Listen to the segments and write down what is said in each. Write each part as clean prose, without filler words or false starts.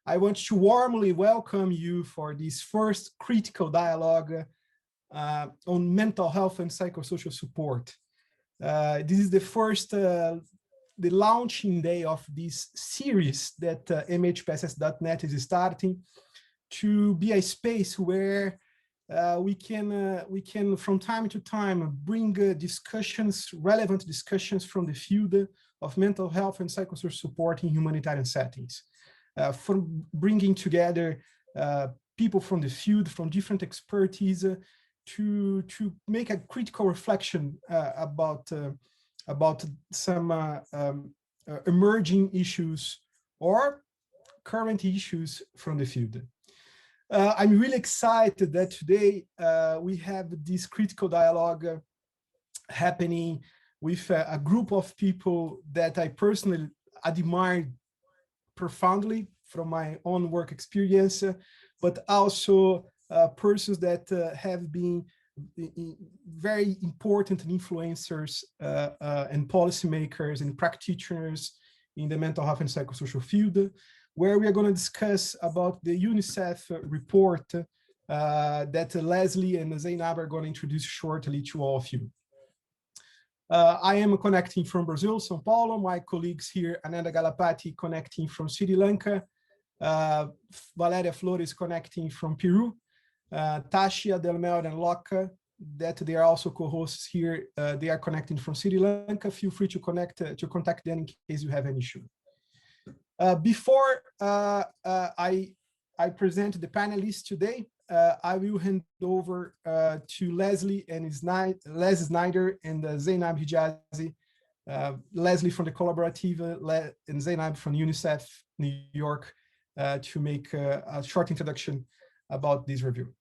I want to warmly welcome you for this first critical dialogue on mental health and psychosocial support. This is the first, the launching day of this series that MHPSS.net is starting to be a space where we can from time to time bring discussions, relevant discussions from the field of mental health and psychosocial support in humanitarian settings. From bringing together people from the field, from different expertise, to make a critical reflection about some emerging issues or current issues from the field. I'm really excited that today we have this critical dialogue happening with a group of people that I personally admire profoundly from my own work experience, but also persons that have been very important influencers and policymakers and practitioners in the mental health and psychosocial field, where we are going to discuss about the UNICEF report that Leslie and Zeinab are going to introduce shortly to all of you. I am connecting from Brazil, São Paulo. My colleagues here, Ananda Galapati, connecting from Sri Lanka. Valeria Flores connecting from Peru. Tashia Delmel and Loca, that they are also co-hosts here. They are connecting from Sri Lanka. Feel free to contact them in case you have an issue. Before I present the panelists today, I will hand over to Leslie and Snider and Zeinab Hijazi. Leslie from the Collaborative and Zeinab from UNICEF New York to make a short introduction about this review.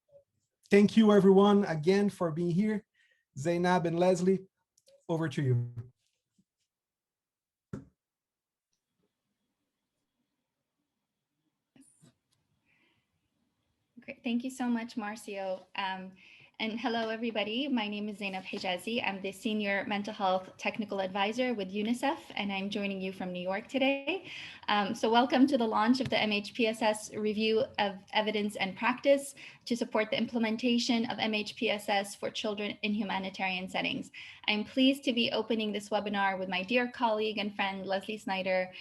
Thank you everyone again for being here. Zeinab and Leslie, over to you. Great. Thank you so much, Marcio. And hello, everybody. My name is Zeinab Hijazi. I'm the Senior Mental Health Technical Advisor with UNICEF, and I'm joining you from New York today. So welcome to the launch of the MHPSS Review of Evidence and Practice to support the implementation of MHPSS for children in humanitarian settings. I'm pleased to be opening this webinar with my dear colleague and friend, Leslie Snider,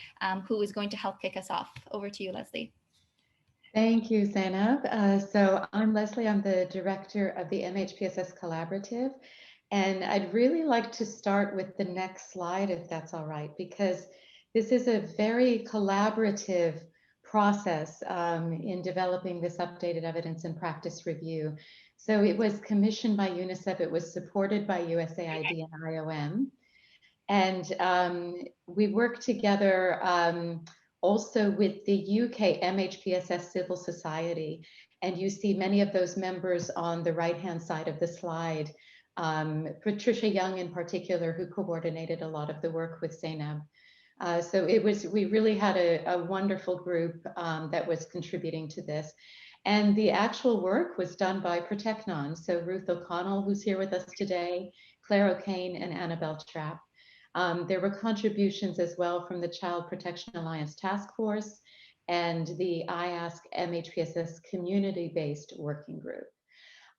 who is going to help kick us off. Over to you, Leslie. Thank you, Zeinab. So I'm Leslie. I'm the director of the MHPSS Collaborative. And I'd really like to start with the next slide, if that's all right, because this is a very collaborative process in developing this updated evidence and practice review. So it was commissioned by UNICEF. It was supported by USAID and IOM. And we worked together also with the UK MHPSS Civil Society. And you see many of those members on the right-hand side of the slide. Patricia Young in particular, who coordinated a lot of the work with Zeinab. So we really had a wonderful group that was contributing to this. And the actual work was done by Protecnon. So Ruth O'Connell, who's here with us today, Claire O'Kane, and Annabelle Trapp. There were contributions as well from the Child Protection Alliance Task Force and the IASK MHPSS community-based working group.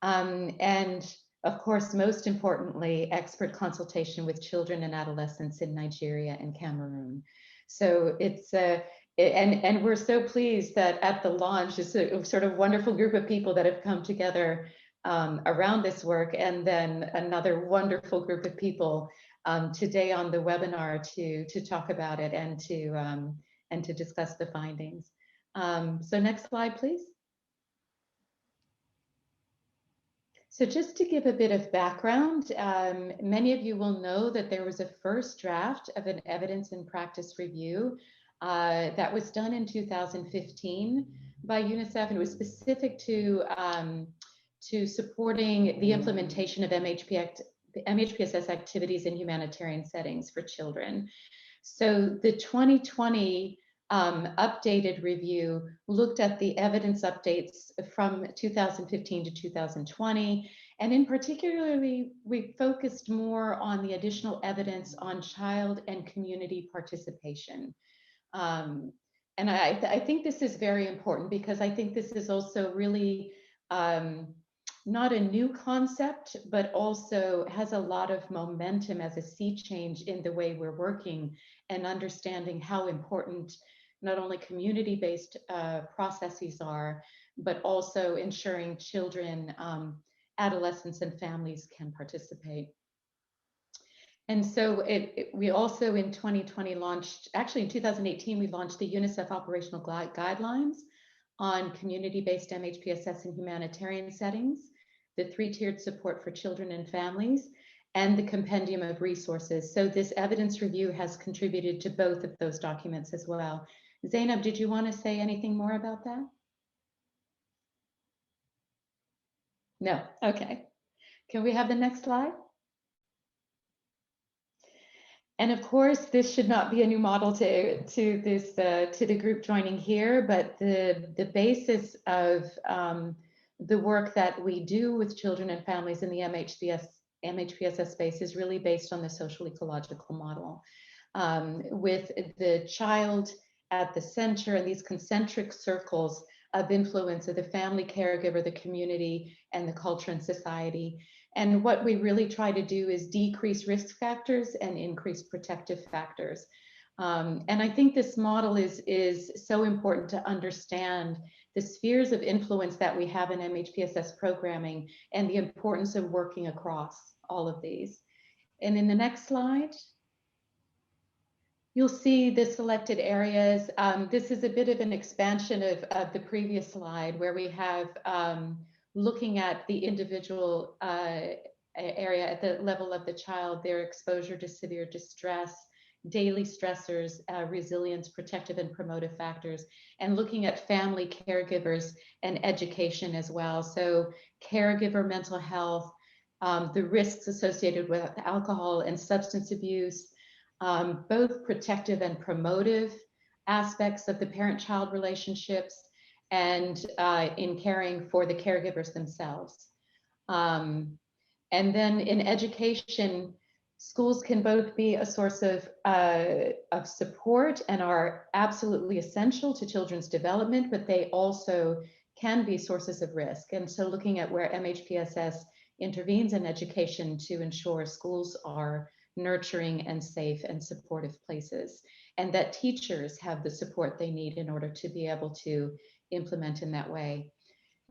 And of course, most importantly, expert consultation with children and adolescents in Nigeria and Cameroon. So it's, and we're so pleased that at the launch, it's a sort of wonderful group of people that have come together around this work, and then another wonderful group of people today on the webinar to talk about it and to discuss the findings. So next slide, please. So just to give a bit of background, many of you will know that there was a first draft of an evidence and practice review that was done in 2015 by UNICEF, and it was specific to supporting the implementation of MHPSS activities in humanitarian settings for children. So the 2020 updated review looked at the evidence updates from 2015 to 2020. And in particularly, we focused more on the additional evidence on child and community participation. And I think this is very important because I think this is also really not a new concept, but also has a lot of momentum as a sea change in the way we're working and understanding how important not only community-based processes are, but also ensuring children, adolescents, and families can participate. And so we also in 2020 launched, actually in 2018, we launched the UNICEF operational guidelines on community-based MHPSS and humanitarian settings, the 3-tiered support for children and families, and the compendium of resources. So this evidence review has contributed to both of those documents as well. Zeinab, did you want to say anything more about that? No, okay. Can we have the next slide? And of course, this should not be a new model to the group joining here, but the basis of the work that we do with children and families in the MHPSS space is really based on the social ecological model, with the child at the center and these concentric circles of influence of the family, caregiver, the community, and the culture and society. And what we really try to do is decrease risk factors and increase protective factors. And I think this model is so important to understand the spheres of influence that we have in MHPSS programming and the importance of working across all of these. And in the next slide, you'll see the selected areas. This is a bit of an expansion of the previous slide where we have looking at the individual area at the level of the child, their exposure to severe distress, daily stressors, resilience, protective and promotive factors, and looking at family, caregivers, and education as well. So caregiver mental health, the risks associated with alcohol and substance abuse, both protective and promotive aspects of the parent-child relationships, and in caring for the caregivers themselves. And then in education, schools can both be a source of support and are absolutely essential to children's development, but they also can be sources of risk. And so looking at where MHPSS intervenes in education to ensure schools are nurturing and safe and supportive places, and that teachers have the support they need in order to be able to implement in that way.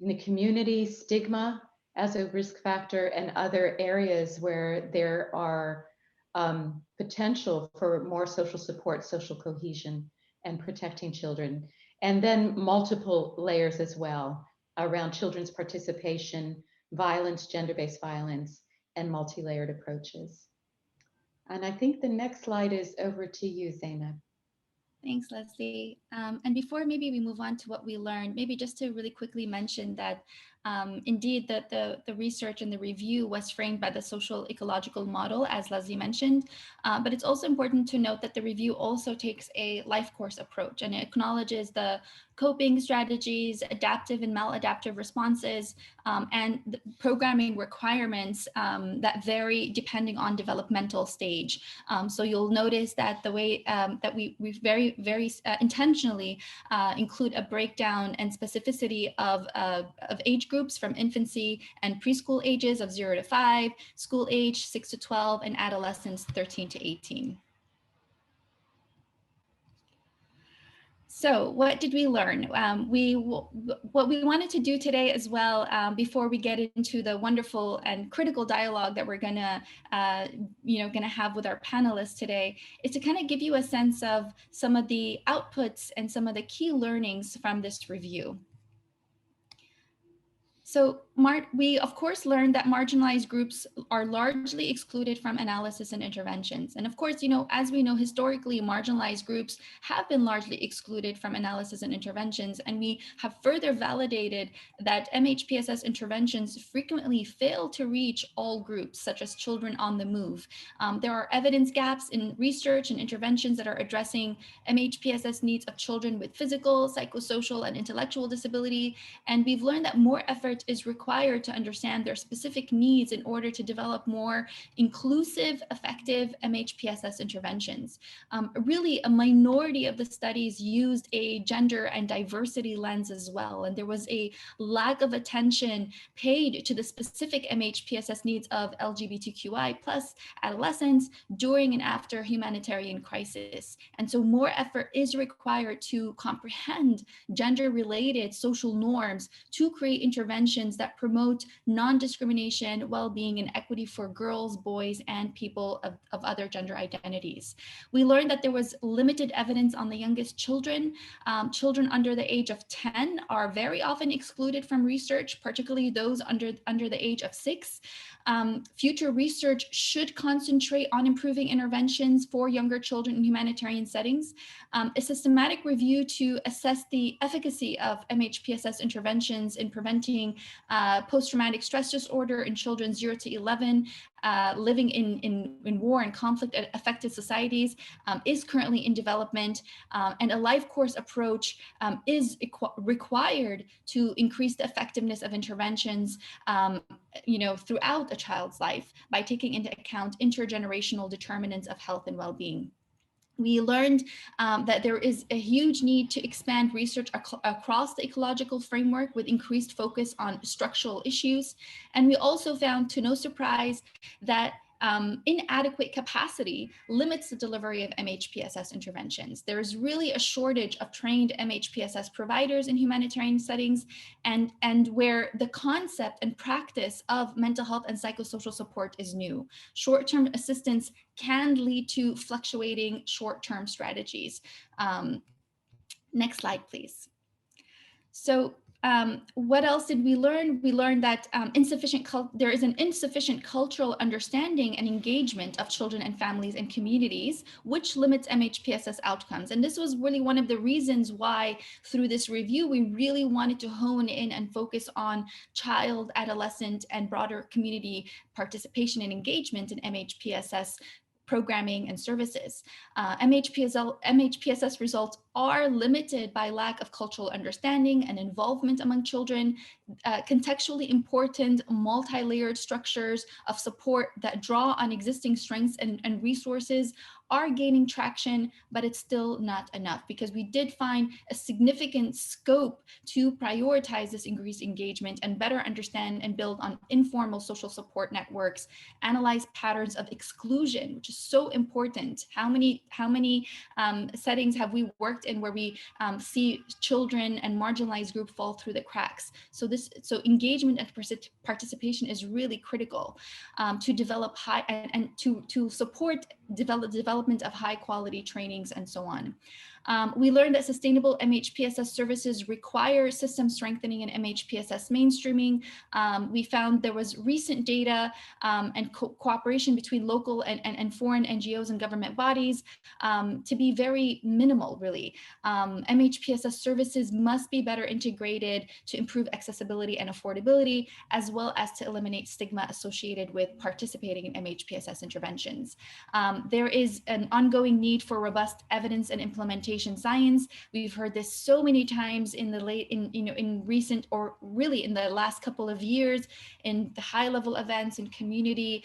In the community, stigma as a risk factor and other areas where there are potential for more social support, social cohesion, and protecting children. And then multiple layers as well around children's participation, violence, gender-based violence, and multi-layered approaches. And I think the next slide is over to you, Zeinab. Thanks, Leslie. And before maybe we move on to what we learned, maybe just to really quickly mention that indeed the research and the review was framed by the social ecological model, as Leslie mentioned, but it's also important to note that the review also takes a life course approach, and it acknowledges the coping strategies, adaptive and maladaptive responses, and the programming requirements that vary depending on developmental stage. So you'll notice that the way that we very intentionally include a breakdown and specificity of age groups from infancy and preschool ages of 0 to 5, school age 6 to 12, and adolescents 13 to 18. So what did we learn? What we wanted to do today as well, before we get into the wonderful and critical dialogue that we're gonna have with our panelists today, is to kind of give you a sense of some of the outputs and some of the key learnings from this review. So we, of course, learned that marginalized groups are largely excluded from analysis and interventions. And of course, as we know, historically, marginalized groups have been largely excluded from analysis and interventions. And we have further validated that MHPSS interventions frequently fail to reach all groups, such as children on the move. There are evidence gaps in research and interventions that are addressing MHPSS needs of children with physical, psychosocial, and intellectual disability. And we've learned that more effort is required required to understand their specific needs in order to develop more inclusive, effective MHPSS interventions. Really, a minority of the studies used a gender and diversity lens as well, and there was a lack of attention paid to the specific MHPSS needs of LGBTQI plus adolescents during and after humanitarian crisis. And so more effort is required to comprehend gender-related social norms to create interventions that promote non-discrimination, well-being, and equity for girls, boys, and people of other gender identities. We learned that there was limited evidence on the youngest children. Children under the age of 10 are very often excluded from research, particularly those under the age of 6. Future research should concentrate on improving interventions for younger children in humanitarian settings. A systematic review to assess the efficacy of MHPSS interventions in preventing post-traumatic stress disorder in children 0 to 11 living in war and conflict affected societies is currently in development, and a life course approach is required to increase the effectiveness of interventions throughout a child's life by taking into account intergenerational determinants of health and well-being. We learned that there is a huge need to expand research across the ecological framework with increased focus on structural issues. And we also found, to no surprise, that inadequate capacity limits the delivery of MHPSS interventions. There is really a shortage of trained MHPSS providers in humanitarian settings, and where the concept and practice of mental health and psychosocial support is new. Short-term assistance can lead to fluctuating short-term strategies. Next slide, please. So what else did we learn? We learned that there is an insufficient cultural understanding and engagement of children and families and communities, which limits MHPSS outcomes. And this was really one of the reasons why, through this review, we really wanted to hone in and focus on child, adolescent, and broader community participation and engagement in MHPSS programming and services. MHPSS results are limited by lack of cultural understanding and involvement among children. Contextually important, multi-layered structures of support that draw on existing strengths and resources are gaining traction, but it's still not enough, because we did find a significant scope to prioritize this increased engagement and better understand and build on informal social support networks, analyze patterns of exclusion, which is so important. How many settings have we worked in where we see children and marginalized groups fall through the cracks? So engagement and participation is really critical to develop to support development of high quality trainings and so on. We learned that sustainable MHPSS services require system strengthening and MHPSS mainstreaming. We found there was recent data and cooperation between local and foreign NGOs and government bodies to be very minimal, really. MHPSS services must be better integrated to improve accessibility and affordability, as well as to eliminate stigma associated with participating in MHPSS interventions. There is an ongoing need for robust evidence and implementation science. We've heard this so many times in recent, or really in the last couple of years, in the high-level events and community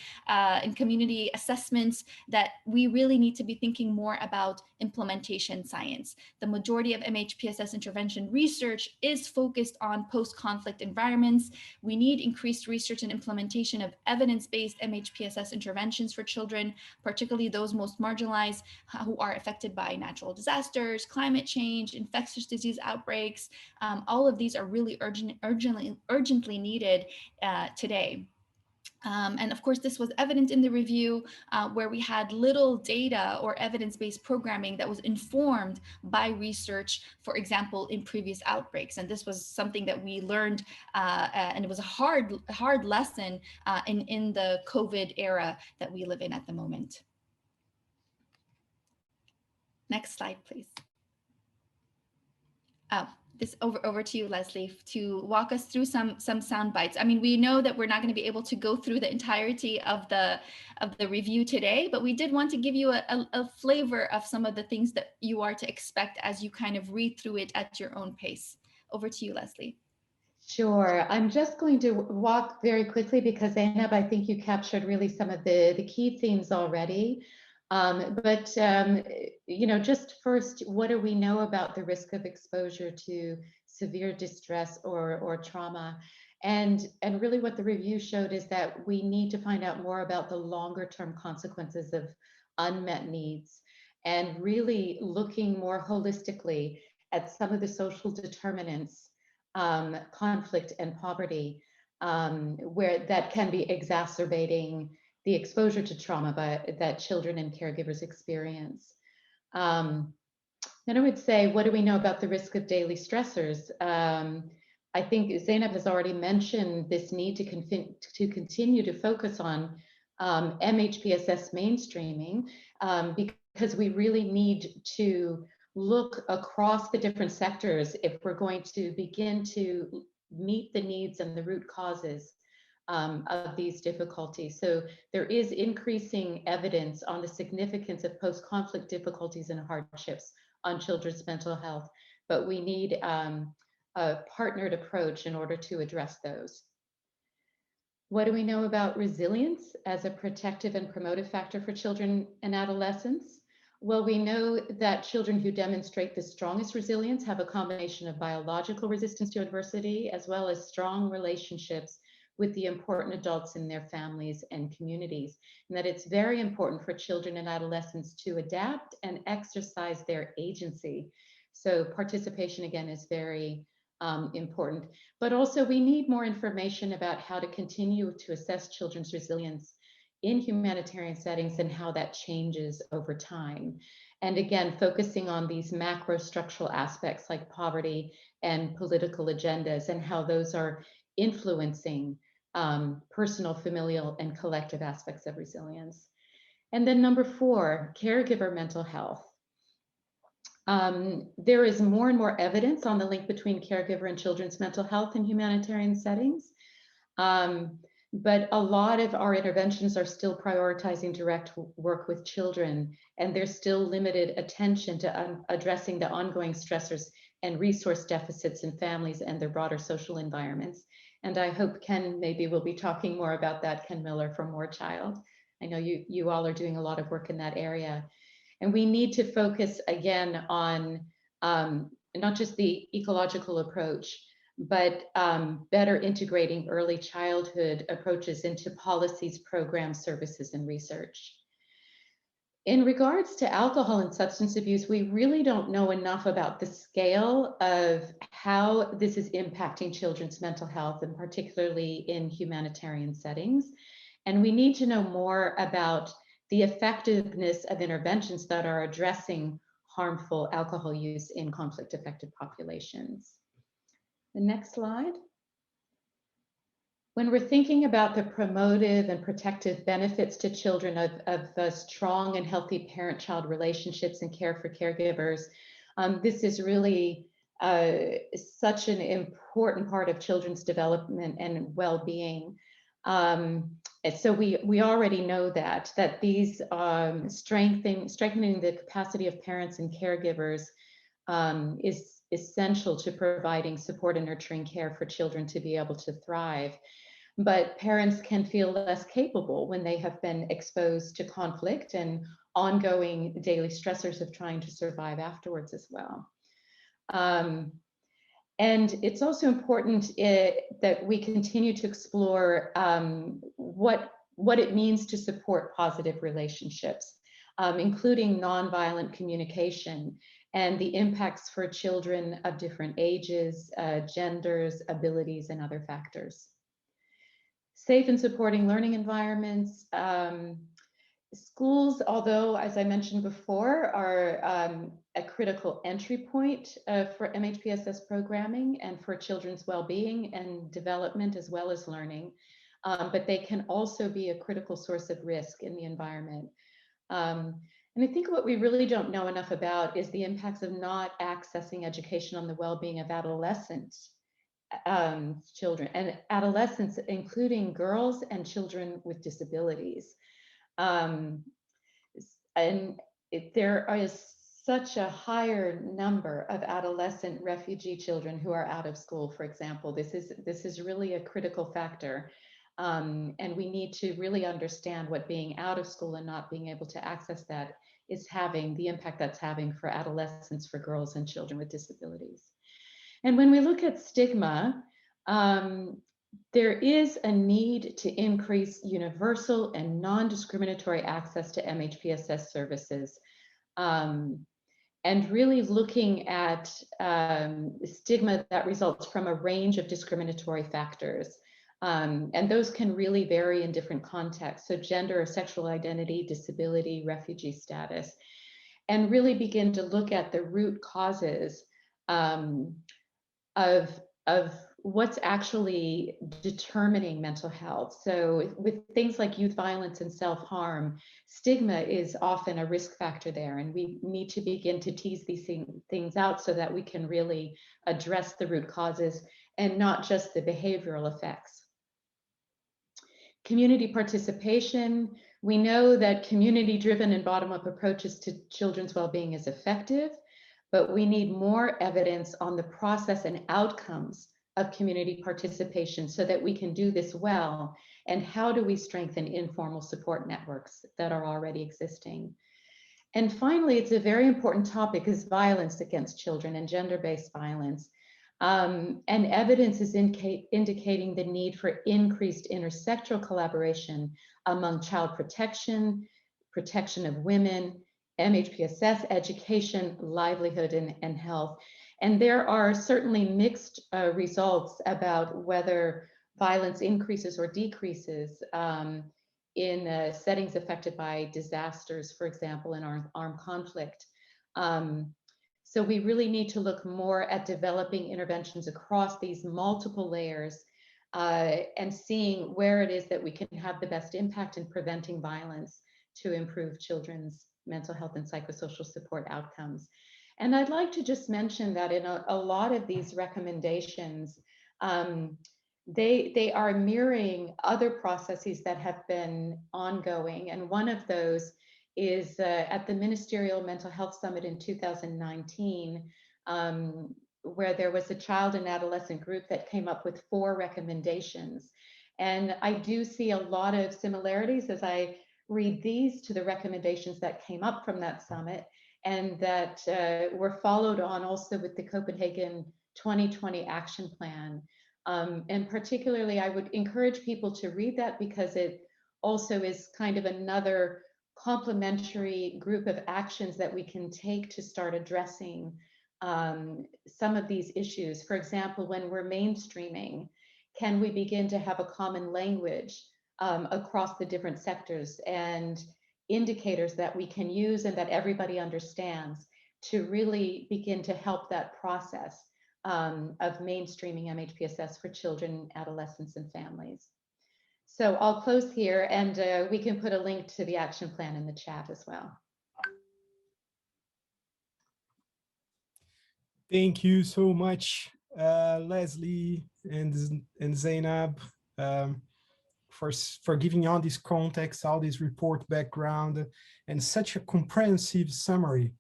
assessments, that we really need to be thinking more about implementation science. The majority of MHPSS intervention research is focused on post-conflict environments. We need increased research and implementation of evidence-based MHPSS interventions for children, particularly those most marginalized who are affected by natural disasters, climate change, infectious disease outbreaks. All of these are really urgently needed today. And of course, this was evident in the review where we had little data or evidence-based programming that was informed by research, for example, in previous outbreaks. And this was something that we learned, and it was a hard lesson in the COVID era that we live in at the moment. Next slide, please. Oh, this over to you, Leslie, to walk us through some sound bites. I mean, we know that we're not going to be able to go through the entirety of the review today, but we did want to give you a flavor of some of the things that you are to expect as you kind of read through it at your own pace. Over to you, Leslie. Sure. I'm just going to walk very quickly because Zeinab, I think you captured really some of the key themes already. Just first, what do we know about the risk of exposure to severe distress or trauma? And really what the review showed is that we need to find out more about the longer term consequences of unmet needs and really looking more holistically at some of the social determinants, conflict and poverty, where that can be exacerbating the exposure to trauma that children and caregivers experience. Then I would say, what do we know about the risk of daily stressors? I think Zeinab has already mentioned this need to continue to focus on MHPSS mainstreaming, because we really need to look across the different sectors if we're going to begin to meet the needs and the root causes of these difficulties. So there is increasing evidence on the significance of post-conflict difficulties and hardships on children's mental health, but we need a partnered approach in order to address those. What do we know about resilience as a protective and promotive factor for children and adolescents? Well, we know that children who demonstrate the strongest resilience have a combination of biological resistance to adversity as well as strong relationships with the important adults in their families and communities, and that it's very important for children and adolescents to adapt and exercise their agency. So participation, again, is very important. But also we need more information about how to continue to assess children's resilience in humanitarian settings and how that changes over time. And again, focusing on these macro structural aspects like poverty and political agendas and how those are influencing personal, familial, and collective aspects of resilience. And then number 4, caregiver mental health. There is more and more evidence on the link between caregiver and children's mental health in humanitarian settings. But a lot of our interventions are still prioritizing direct work with children, and there's still limited attention to addressing the ongoing stressors and resource deficits in families and their broader social environments. And I hope Ken maybe will be talking more about that, Ken Miller from More Child. I know you all are doing a lot of work in that area. And we need to focus again on not just the ecological approach, but better integrating early childhood approaches into policies, programs, services, and research. In regards to alcohol and substance abuse, we really don't know enough about the scale of how this is impacting children's mental health, and particularly in humanitarian settings. And we need to know more about the effectiveness of interventions that are addressing harmful alcohol use in conflict-affected populations. The next slide. When we're thinking about the promotive and protective benefits to children of strong and healthy parent-child relationships and care for caregivers, this is really such an important part of children's development and well-being. So we already know that these strengthening the capacity of parents and caregivers is essential to providing support and nurturing care for children to be able to thrive. But parents can feel less capable when they have been exposed to conflict and ongoing daily stressors of trying to survive afterwards as well. And it's also important that we continue to explore what it means to support positive relationships, including nonviolent communication and the impacts for children of different ages, genders, abilities, and other factors. Safe and supporting learning environments. Schools, although, as I mentioned before, are a critical entry point for MHPSS programming and for children's well-being and development as well as learning, but they can also be a critical source of risk in the environment. And I think what we really don't know enough about is the impacts of not accessing education on the well-being of adolescent children and adolescents, including girls and children with disabilities. And there is such a higher number of adolescent refugee children who are out of school, for example. This is really a critical factor. And we need to really understand what being out of school and not being able to access that is having, the impact that's having for adolescents, for girls and children with disabilities. And when we look at stigma, there is a need to increase universal and non-discriminatory access to MHPSS services. And really looking at stigma that results from a range of discriminatory factors. And those can really vary in different contexts. So gender or sexual identity, disability, refugee status, and really begin to look at the root causes of what's actually determining mental health. So with things like youth violence and self-harm, stigma is often a risk factor there, and we need to begin to tease these things out so that we can really address the root causes and not just the behavioral effects. Community participation. We know that community-driven and bottom-up approaches to children's well-being is effective, but we need more evidence on the process and outcomes of community participation so that we can do this well. And how do we strengthen informal support networks that are already existing? And finally, it's a very important topic is violence against children and gender-based violence. And evidence is indicating the need for increased intersectoral collaboration among child protection, protection of women, MHPSS, education, livelihood, and health. And there are certainly mixed results about whether violence increases or decreases in settings affected by disasters, for example, in armed conflict. So we really need to look more at developing interventions across these multiple layers and seeing where it is that we can have the best impact in preventing violence to improve children's mental health and psychosocial support outcomes. And I'd like to just mention that in a lot of these recommendations, they are mirroring other processes that have been ongoing. And one of those is at the Ministerial Mental Health Summit in 2019, where there was a child and adolescent group that came up with 4 recommendations. And I do see a lot of similarities as I read these to the recommendations that came up from that summit and that were followed on also with the Copenhagen 2020 action plan. And particularly, I would encourage people to read that because it also is kind of another complementary group of actions that we can take to start addressing some of these issues. For example, when we're mainstreaming, can we begin to have a common language across the different sectors and indicators that we can use and that everybody understands to really begin to help that process of mainstreaming MHPSS for children, adolescents, and families. So I'll close here, and we can put a link to the action plan in the chat as well. Thank you so much, Leslie and Zeinab, for giving all this context, all this report background, and such a comprehensive summary.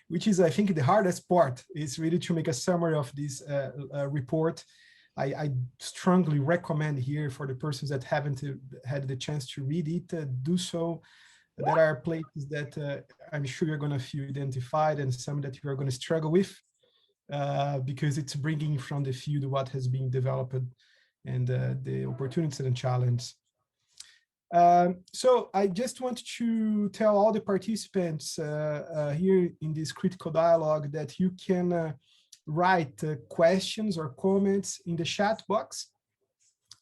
Which is, I think, the hardest part is really to make a summary of this report. I strongly recommend here for the persons that haven't had the chance to read it, do so. There are places that I'm sure you're going to feel identified and some that you are going to struggle with because it's bringing from the field what has been developed and the opportunities and challenges. So I just want to tell all the participants here in this critical dialogue that you can write questions or comments in the chat box.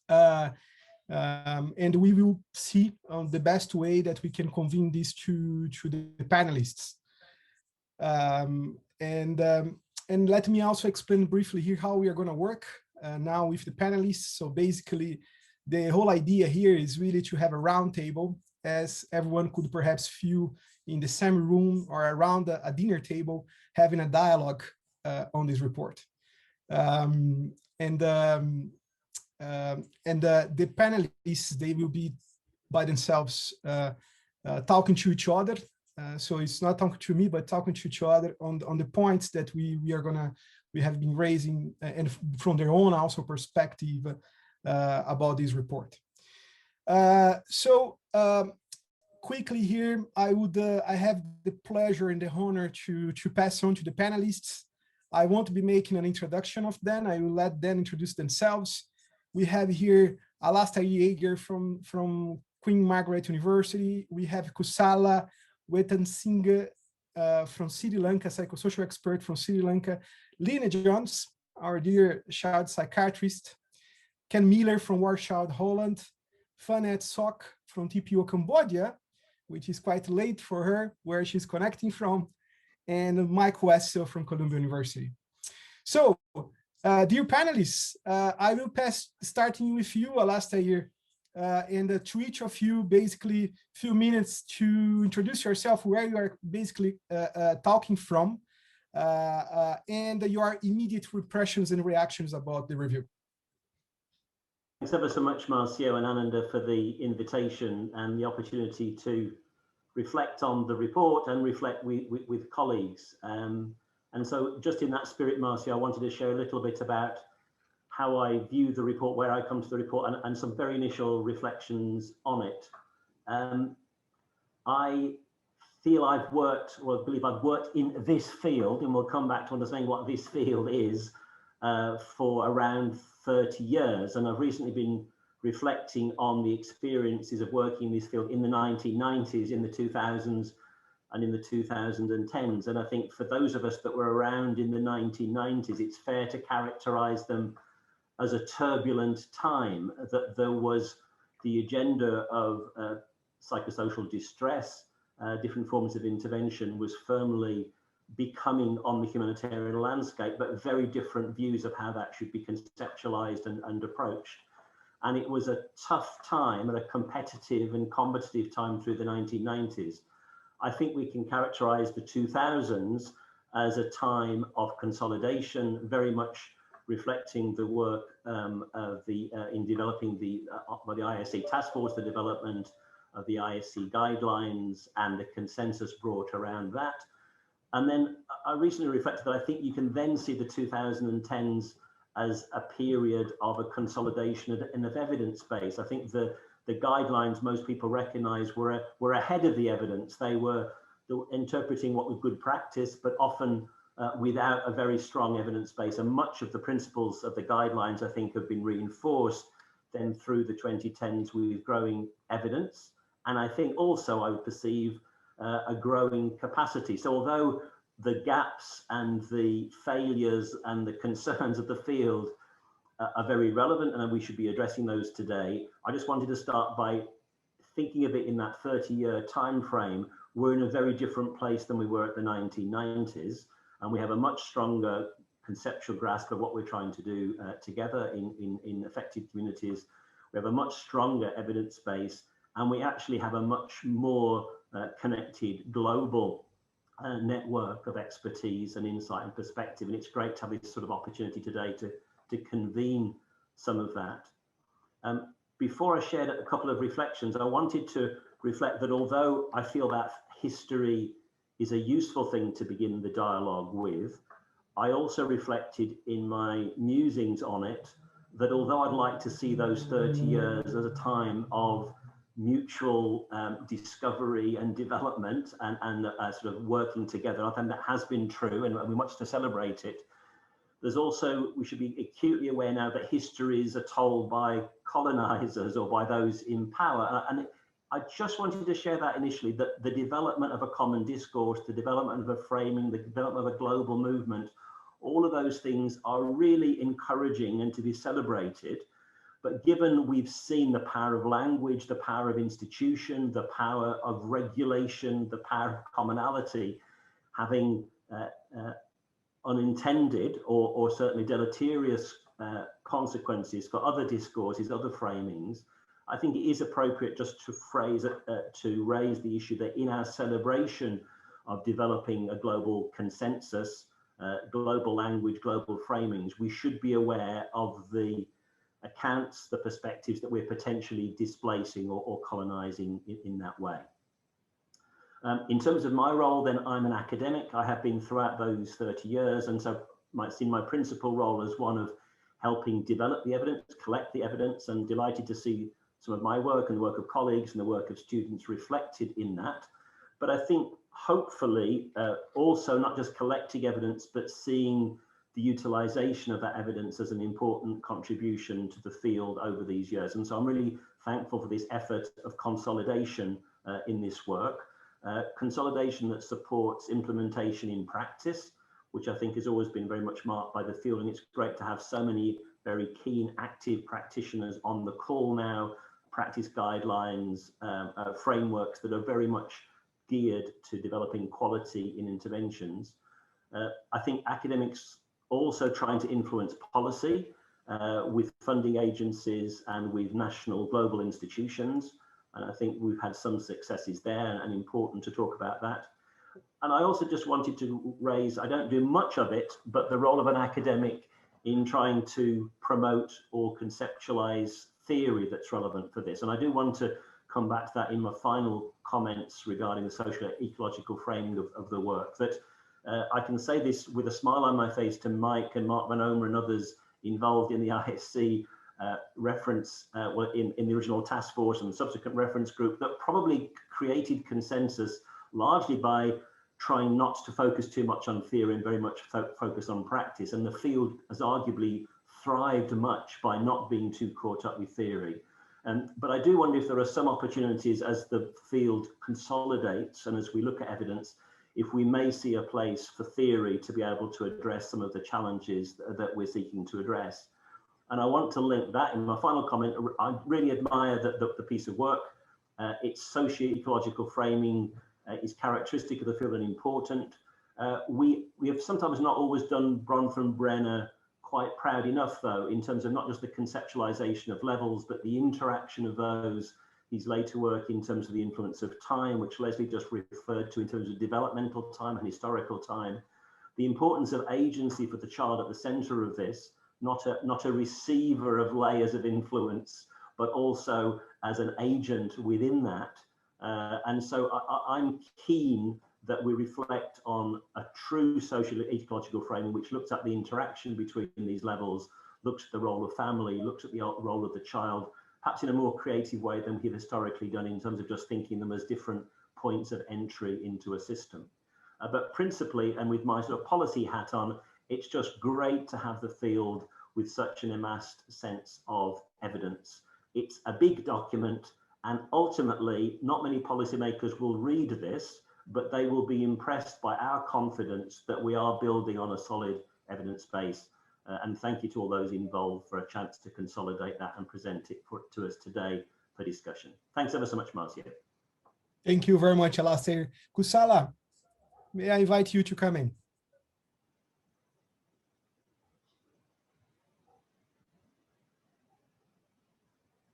And we will see the best way that we can convene this to the panelists. And let me also explain briefly here how we are going to work now with the panelists. So basically, the whole idea here is really to have a round table, as everyone could perhaps feel in the same room or around a dinner table, having a dialogue on this report. The panelists, they will be by themselves talking to each other So it's not talking to me, but talking to other on the points that we have been raising, and from their own also perspective about this report. Quickly here, I have the pleasure and the honor to pass on to the panelists. I won't be making an introduction of them. I will let them introduce themselves. We have here Alasta Yeager from Queen Margaret University. We have Kusala Wetansinghe from Sri Lanka, psychosocial expert from Sri Lanka. Lina Jones, our dear child psychiatrist. Ken Miller from Warsaw, Holland. Fanet Sok from TPO Cambodia, which is quite late for her, where she's connecting from. And Mike Wessel from Columbia University. So, dear panelists, I will pass, starting with you, Alasta here, and to each of you, basically a few minutes to introduce yourself, where you are basically talking from, and your immediate impressions and reactions about the review. Thanks ever so much, Marcio and Ananda, for the invitation and the opportunity to reflect on the report and reflect with colleagues. And so just in that spirit, Marcio, I wanted to share a little bit about how I view the report, where I come to the report, and some very initial reflections on it. I feel I've worked, or I believe I've worked in this field, and we'll come back to understanding what this field is, for around 30 years. And I've recently been reflecting on the experiences of working in this field in the 1990s, in the 2000s, and in the 2010s. And I think for those of us that were around in the 1990s, it's fair to characterize them as a turbulent time, that there was the agenda of psychosocial distress, different forms of intervention was firmly becoming on the humanitarian landscape, but very different views of how that should be conceptualized and approached. And it was a tough time, and a competitive and combative time through the 1990s. I think we can characterize the 2000s as a time of consolidation, very much reflecting the work of in developing by the ISC task force, the development of the ISC guidelines and the consensus brought around that. And then I recently reflected that I think you can then see the 2010s as a period of a consolidation of evidence base. I think the guidelines most people recognize were ahead of the evidence. They were interpreting what was good practice, but often without a very strong evidence base. And much of the principles of the guidelines, I think, have been reinforced then through the 2010s with growing evidence. And I think also I would perceive a growing capacity. So although the gaps and the failures and the concerns of the field are very relevant, and we should be addressing those today, I just wanted to start by thinking of it in that 30-year time frame. We're in a very different place than we were at the 1990s, and we have a much stronger conceptual grasp of what we're trying to do together in affected communities. We have a much stronger evidence base, and we actually have a much more connected global network of expertise and insight and perspective. And it's great to have this sort of opportunity today to convene some of that. Before I shared a couple of reflections, I wanted to reflect that although I feel that history is a useful thing to begin the dialogue with, I also reflected in my musings on it that although I'd like to see those 30 years as a time of mutual discovery and development and sort of working together, I think that has been true, and we're much to celebrate it. There's also, we should be acutely aware now that histories are told by colonizers or by those in power. And I just wanted to share that initially, that the development of a common discourse, the development of a framing, the development of a global movement, all of those things are really encouraging and to be celebrated. But given we've seen the power of language, the power of institution, the power of regulation, the power of commonality, having unintended or certainly deleterious consequences for other discourses, other framings, I think it is appropriate just to raise the issue that in our celebration of developing a global consensus, global language, global framings, we should be aware of the accounts, the perspectives that we're potentially displacing or colonizing in that way. In terms of my role, then I'm an academic. I have been throughout those 30 years. And so might see my principal role as one of helping develop the evidence, collect the evidence, and delighted to see some of my work and the work of colleagues and the work of students reflected in that. But I think hopefully also not just collecting evidence, but seeing the utilization of that evidence as an important contribution to the field over these years. And so I'm really thankful for this effort of consolidation in this work, consolidation that supports implementation in practice, which I think has always been very much marked by the field. And it's great to have so many very keen, active practitioners on the call now, practice guidelines, frameworks that are very much geared to developing quality in interventions. I think academics also trying to influence policy with funding agencies and with national global institutions. And I think we've had some successes there, and important to talk about that. And I also just wanted to raise, I don't do much of it, but the role of an academic in trying to promote or conceptualize theory that's relevant for this. And I do want to come back to that in my final comments regarding the social ecological framing of the work. That I can say this with a smile on my face to Mike and Mark Manoma and others involved in the ISC reference in the original task force and subsequent reference group, that probably created consensus largely by trying not to focus too much on theory and very much focus on practice. And the field has arguably thrived much by not being too caught up with theory. But I do wonder if there are some opportunities as the field consolidates and as we look at evidence, if we may see a place for theory to be able to address some of the challenges that we're seeking to address. And I want to link that in my final comment. I really admire the piece of work. Its socio-ecological framing is characteristic of the field and important. We have sometimes not always done Bronfenbrenner quite proud enough, though, in terms of not just the conceptualization of levels, but the interaction of those. His later work in terms of the influence of time, which Leslie just referred to in terms of developmental time and historical time. The importance of agency for the child at the center of this, not a receiver of layers of influence, but also as an agent within that. And so I'm keen that we reflect on a true social ecological framing, which looks at the interaction between these levels, looks at the role of family, looks at the role of the child, perhaps in a more creative way than we've historically done in terms of just thinking them as different points of entry into a system. But principally, and with my sort of policy hat on, it's just great to have the field with such an amassed sense of evidence. It's a big document, and ultimately, not many policymakers will read this, but they will be impressed by our confidence that we are building on a solid evidence base. And thank you to all those involved for a chance to consolidate that and present it to us today for discussion. Thanks ever so much, Marcio. Thank you very much, Alastair. Kusala, may I invite you to come in?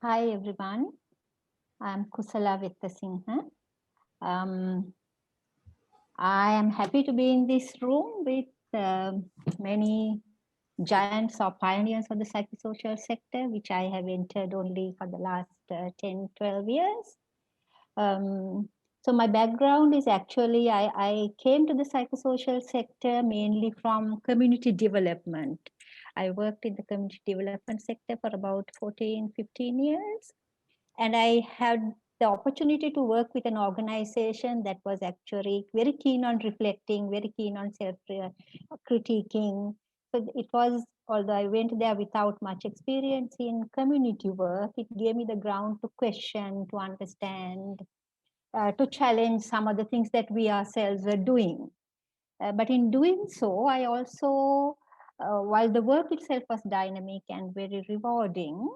Hi, everyone. I'm Kusala Vittasinghe. I am happy to be in this room with many giants or pioneers of the psychosocial sector, which I have entered only for the last 10, 12 years. So my background is actually, I came to the psychosocial sector mainly from community development. I worked in the community development sector for about 14, 15 years. And I had the opportunity to work with an organization that was actually very keen on reflecting, very keen on self-critiquing. So it was, although I went there without much experience in community work, it gave me the ground to question, to understand, to challenge some of the things that we ourselves were doing. But in doing so, I also, while the work itself was dynamic and very rewarding,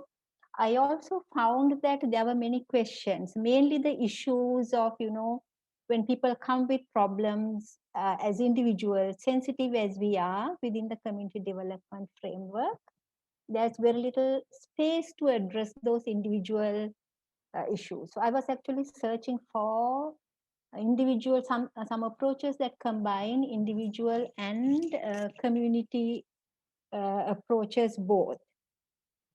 I also found that there were many questions, mainly the issues of, when people come with problems as individuals, sensitive as we are within the community development framework, there's very little space to address those individual issues. So I was actually searching for individual, some approaches that combine individual and community approaches both.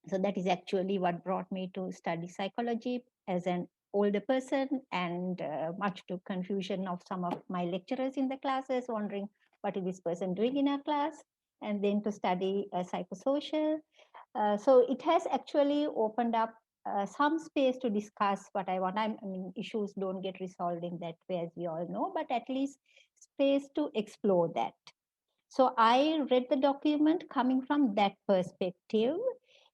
So that is actually what brought me to study psychology as an older person, and much to confusion of some of my lecturers in the classes, wondering what is this person doing in our class, and then to study psychosocial. So it has actually opened up some space to discuss what I want. I mean, issues don't get resolved in that way, as we all know, but at least space to explore that. So I read the document coming from that perspective,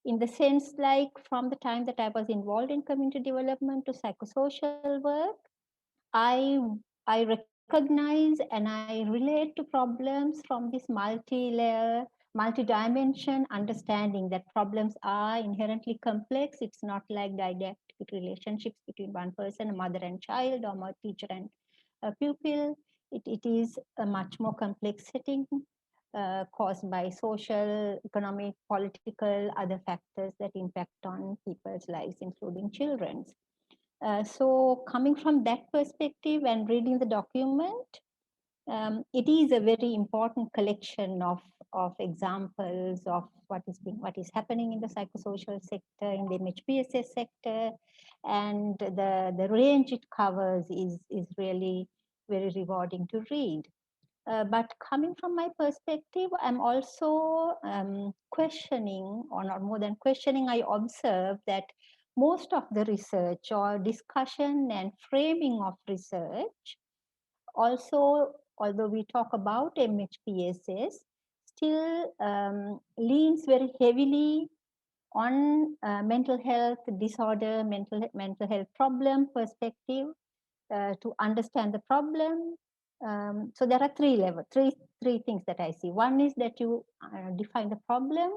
in the sense like from the time that I was involved in community development to psychosocial work, I I recognize and I relate to problems from this multi-layer, multi-dimension understanding that problems are inherently complex. It's not like didactic relationships between one person, a mother and child, or a teacher and a pupil. It is a much more complex setting caused by social, economic, political, other factors that impact on people's lives, including children's. So coming from that perspective and reading the document, it is a very important collection of examples of what is happening in the psychosocial sector, in the MHPSS sector, and the range it covers is really very rewarding to read. But coming from my perspective, I'm also questioning, or not more than questioning, I observe that most of the research or discussion and framing of research also, although we talk about MHPSS, still leans very heavily on mental health disorder, mental health problem perspective to understand the problem. So there are three things that I see. One is that you define the problem,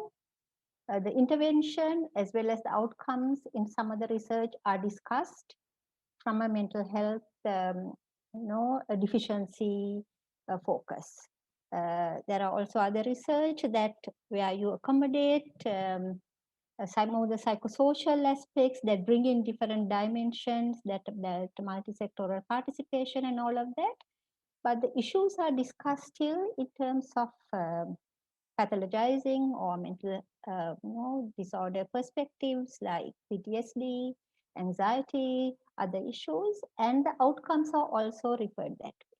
the intervention, as well as the outcomes in some of the research are discussed from a mental health, a deficiency focus. There are also other research that where you accommodate some of the psychosocial aspects that bring in different dimensions, that multi-sectoral participation and all of that. But the issues are discussed still in terms of pathologizing or mental disorder perspectives like PTSD, anxiety, other issues, and the outcomes are also referred that way.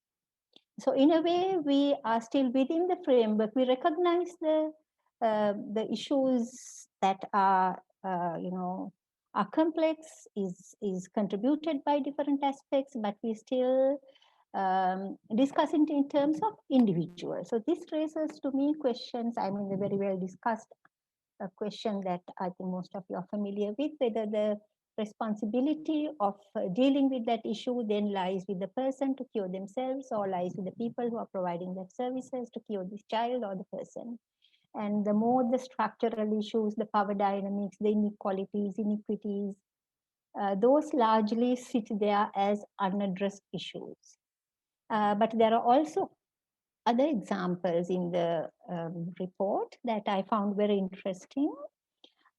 So in a way, we are still within the framework. We recognize the issues that are are complex, is contributed by different aspects, but we still discuss it in terms of individuals. So this raises to me questions. I mean, the very well discussed question that I think most of you are familiar with, whether the responsibility of dealing with that issue then lies with the person to cure themselves, or lies with the people who are providing that services to cure this child or the person. And the more the structural issues, the power dynamics, the inequalities, iniquities, those largely sit there as unaddressed issues. But there are also other examples in the report that I found very interesting,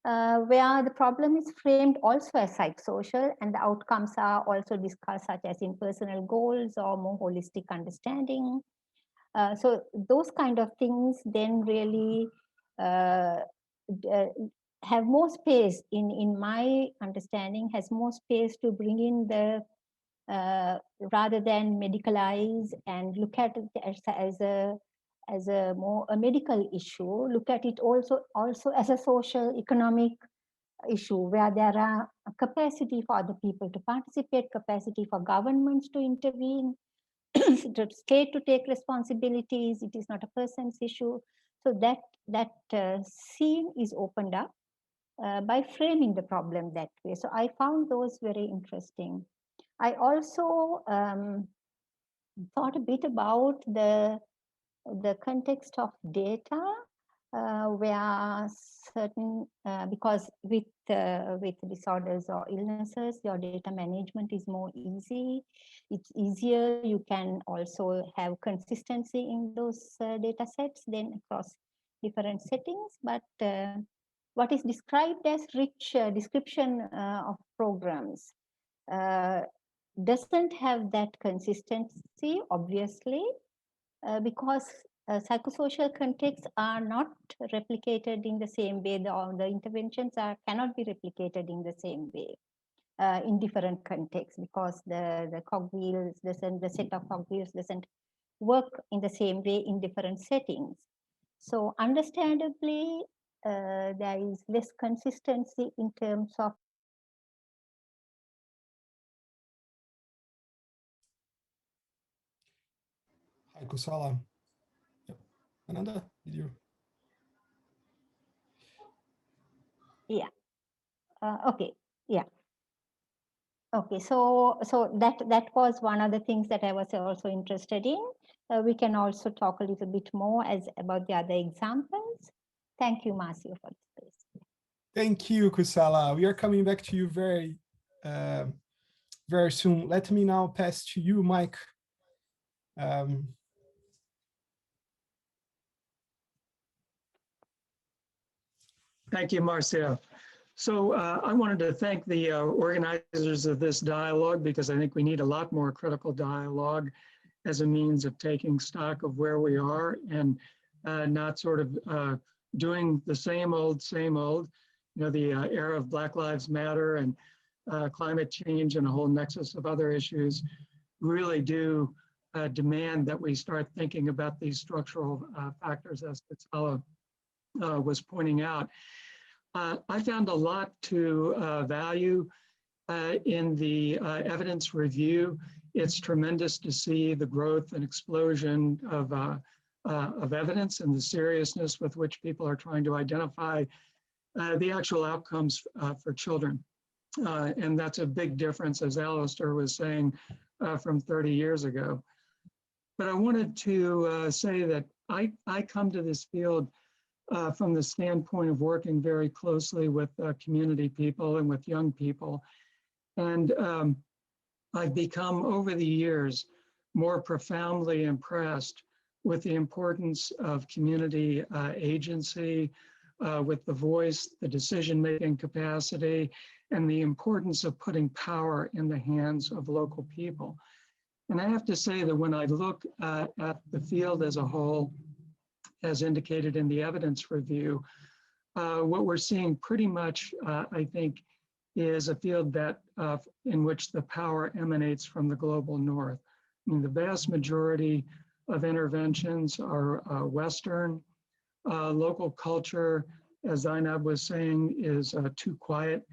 where the problem is framed also as psychosocial and the outcomes are also discussed, such as in personal goals or more holistic understanding. So those kind of things then really have more space, in my understanding, has more space to bring in the rather than medicalize and look at it as a more a medical issue, look at it also as a social economic issue, where there are a capacity for other people to participate, capacity for governments to intervene, the state to take responsibilities. It is not a person's issue. So that scene is opened up by framing the problem that way. So I found those very interesting. I also thought a bit about the context of data, where certain because with disorders or illnesses, your data management is more easy. It's easier. You can also have consistency in those data sets then across different settings. But what is described as rich description of programs doesn't have that consistency, obviously, because psychosocial contexts are not replicated in the same way. The interventions cannot be replicated in the same way. in different contexts, because the cogwheels, the set of cogwheels doesn't work in the same way in different settings. So understandably, there is less consistency in terms of Hi, Kusala. Yep. Ananda, did you? yeah. Okay, yeah. Okay, so that was one of the things that I was also interested in. We can also talk a little bit more about the other examples. Thank you, Marcio, for the space. Thank you, Kusala. We are coming back to you very soon. Let me now pass to you, Mike. Thank you, Marcio. So I wanted to thank the organizers of this dialogue, because I think we need a lot more critical dialogue as a means of taking stock of where we are, and not sort of doing the same old. You know, the era of Black Lives Matter and climate change and a whole nexus of other issues really do demand that we start thinking about these structural factors, as Kusala was pointing out. I found a lot to value in the evidence review. It's tremendous to see the growth and explosion of evidence and the seriousness with which people are trying to identify the actual outcomes for children. And that's a big difference, as Alistair was saying, from 30 years ago. But I wanted to say that I come to this field from the standpoint of working very closely with community people and with young people. And I've become, over the years, more profoundly impressed with the importance of community agency, with the voice, the decision-making capacity, and the importance of putting power in the hands of local people. And I have to say that when I look at the field as a whole, as indicated in the evidence review, what we're seeing pretty much, I think, is a field that in which the power emanates from the global north. I mean, the vast majority of interventions are Western. Local culture, as Zeinab was saying, is too quiet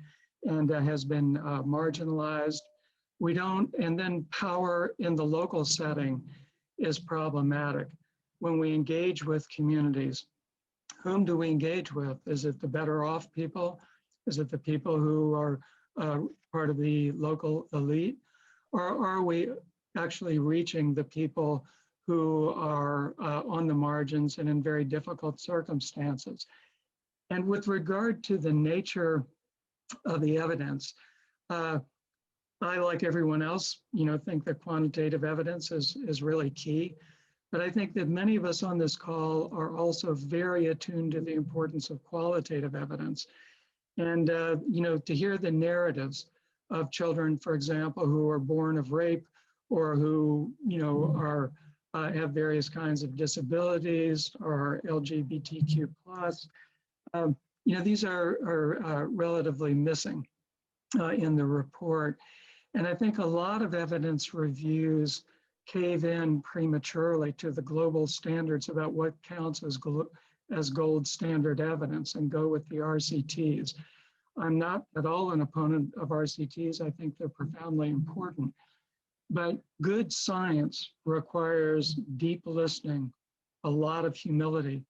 and has been marginalized. We don't, and then power in the local setting is problematic. When we engage with communities, whom do we engage with? Is it the better off people? Is it the people who are part of the local elite? Or are we actually reaching the people who are on the margins and in very difficult circumstances? And with regard to the nature of the evidence, I, like everyone else, think that quantitative evidence is really key. But I think that many of us on this call are also very attuned to the importance of qualitative evidence. And, to hear the narratives of children, for example, who are born of rape or who, are have various kinds of disabilities or LGBTQ+, these are relatively missing in the report. And I think a lot of evidence reviews cave in prematurely to the global standards about what counts as gold standard evidence and go with the RCTs. I'm not at all an opponent of RCTs. I think they're profoundly important. But good science requires deep listening, a lot of humility,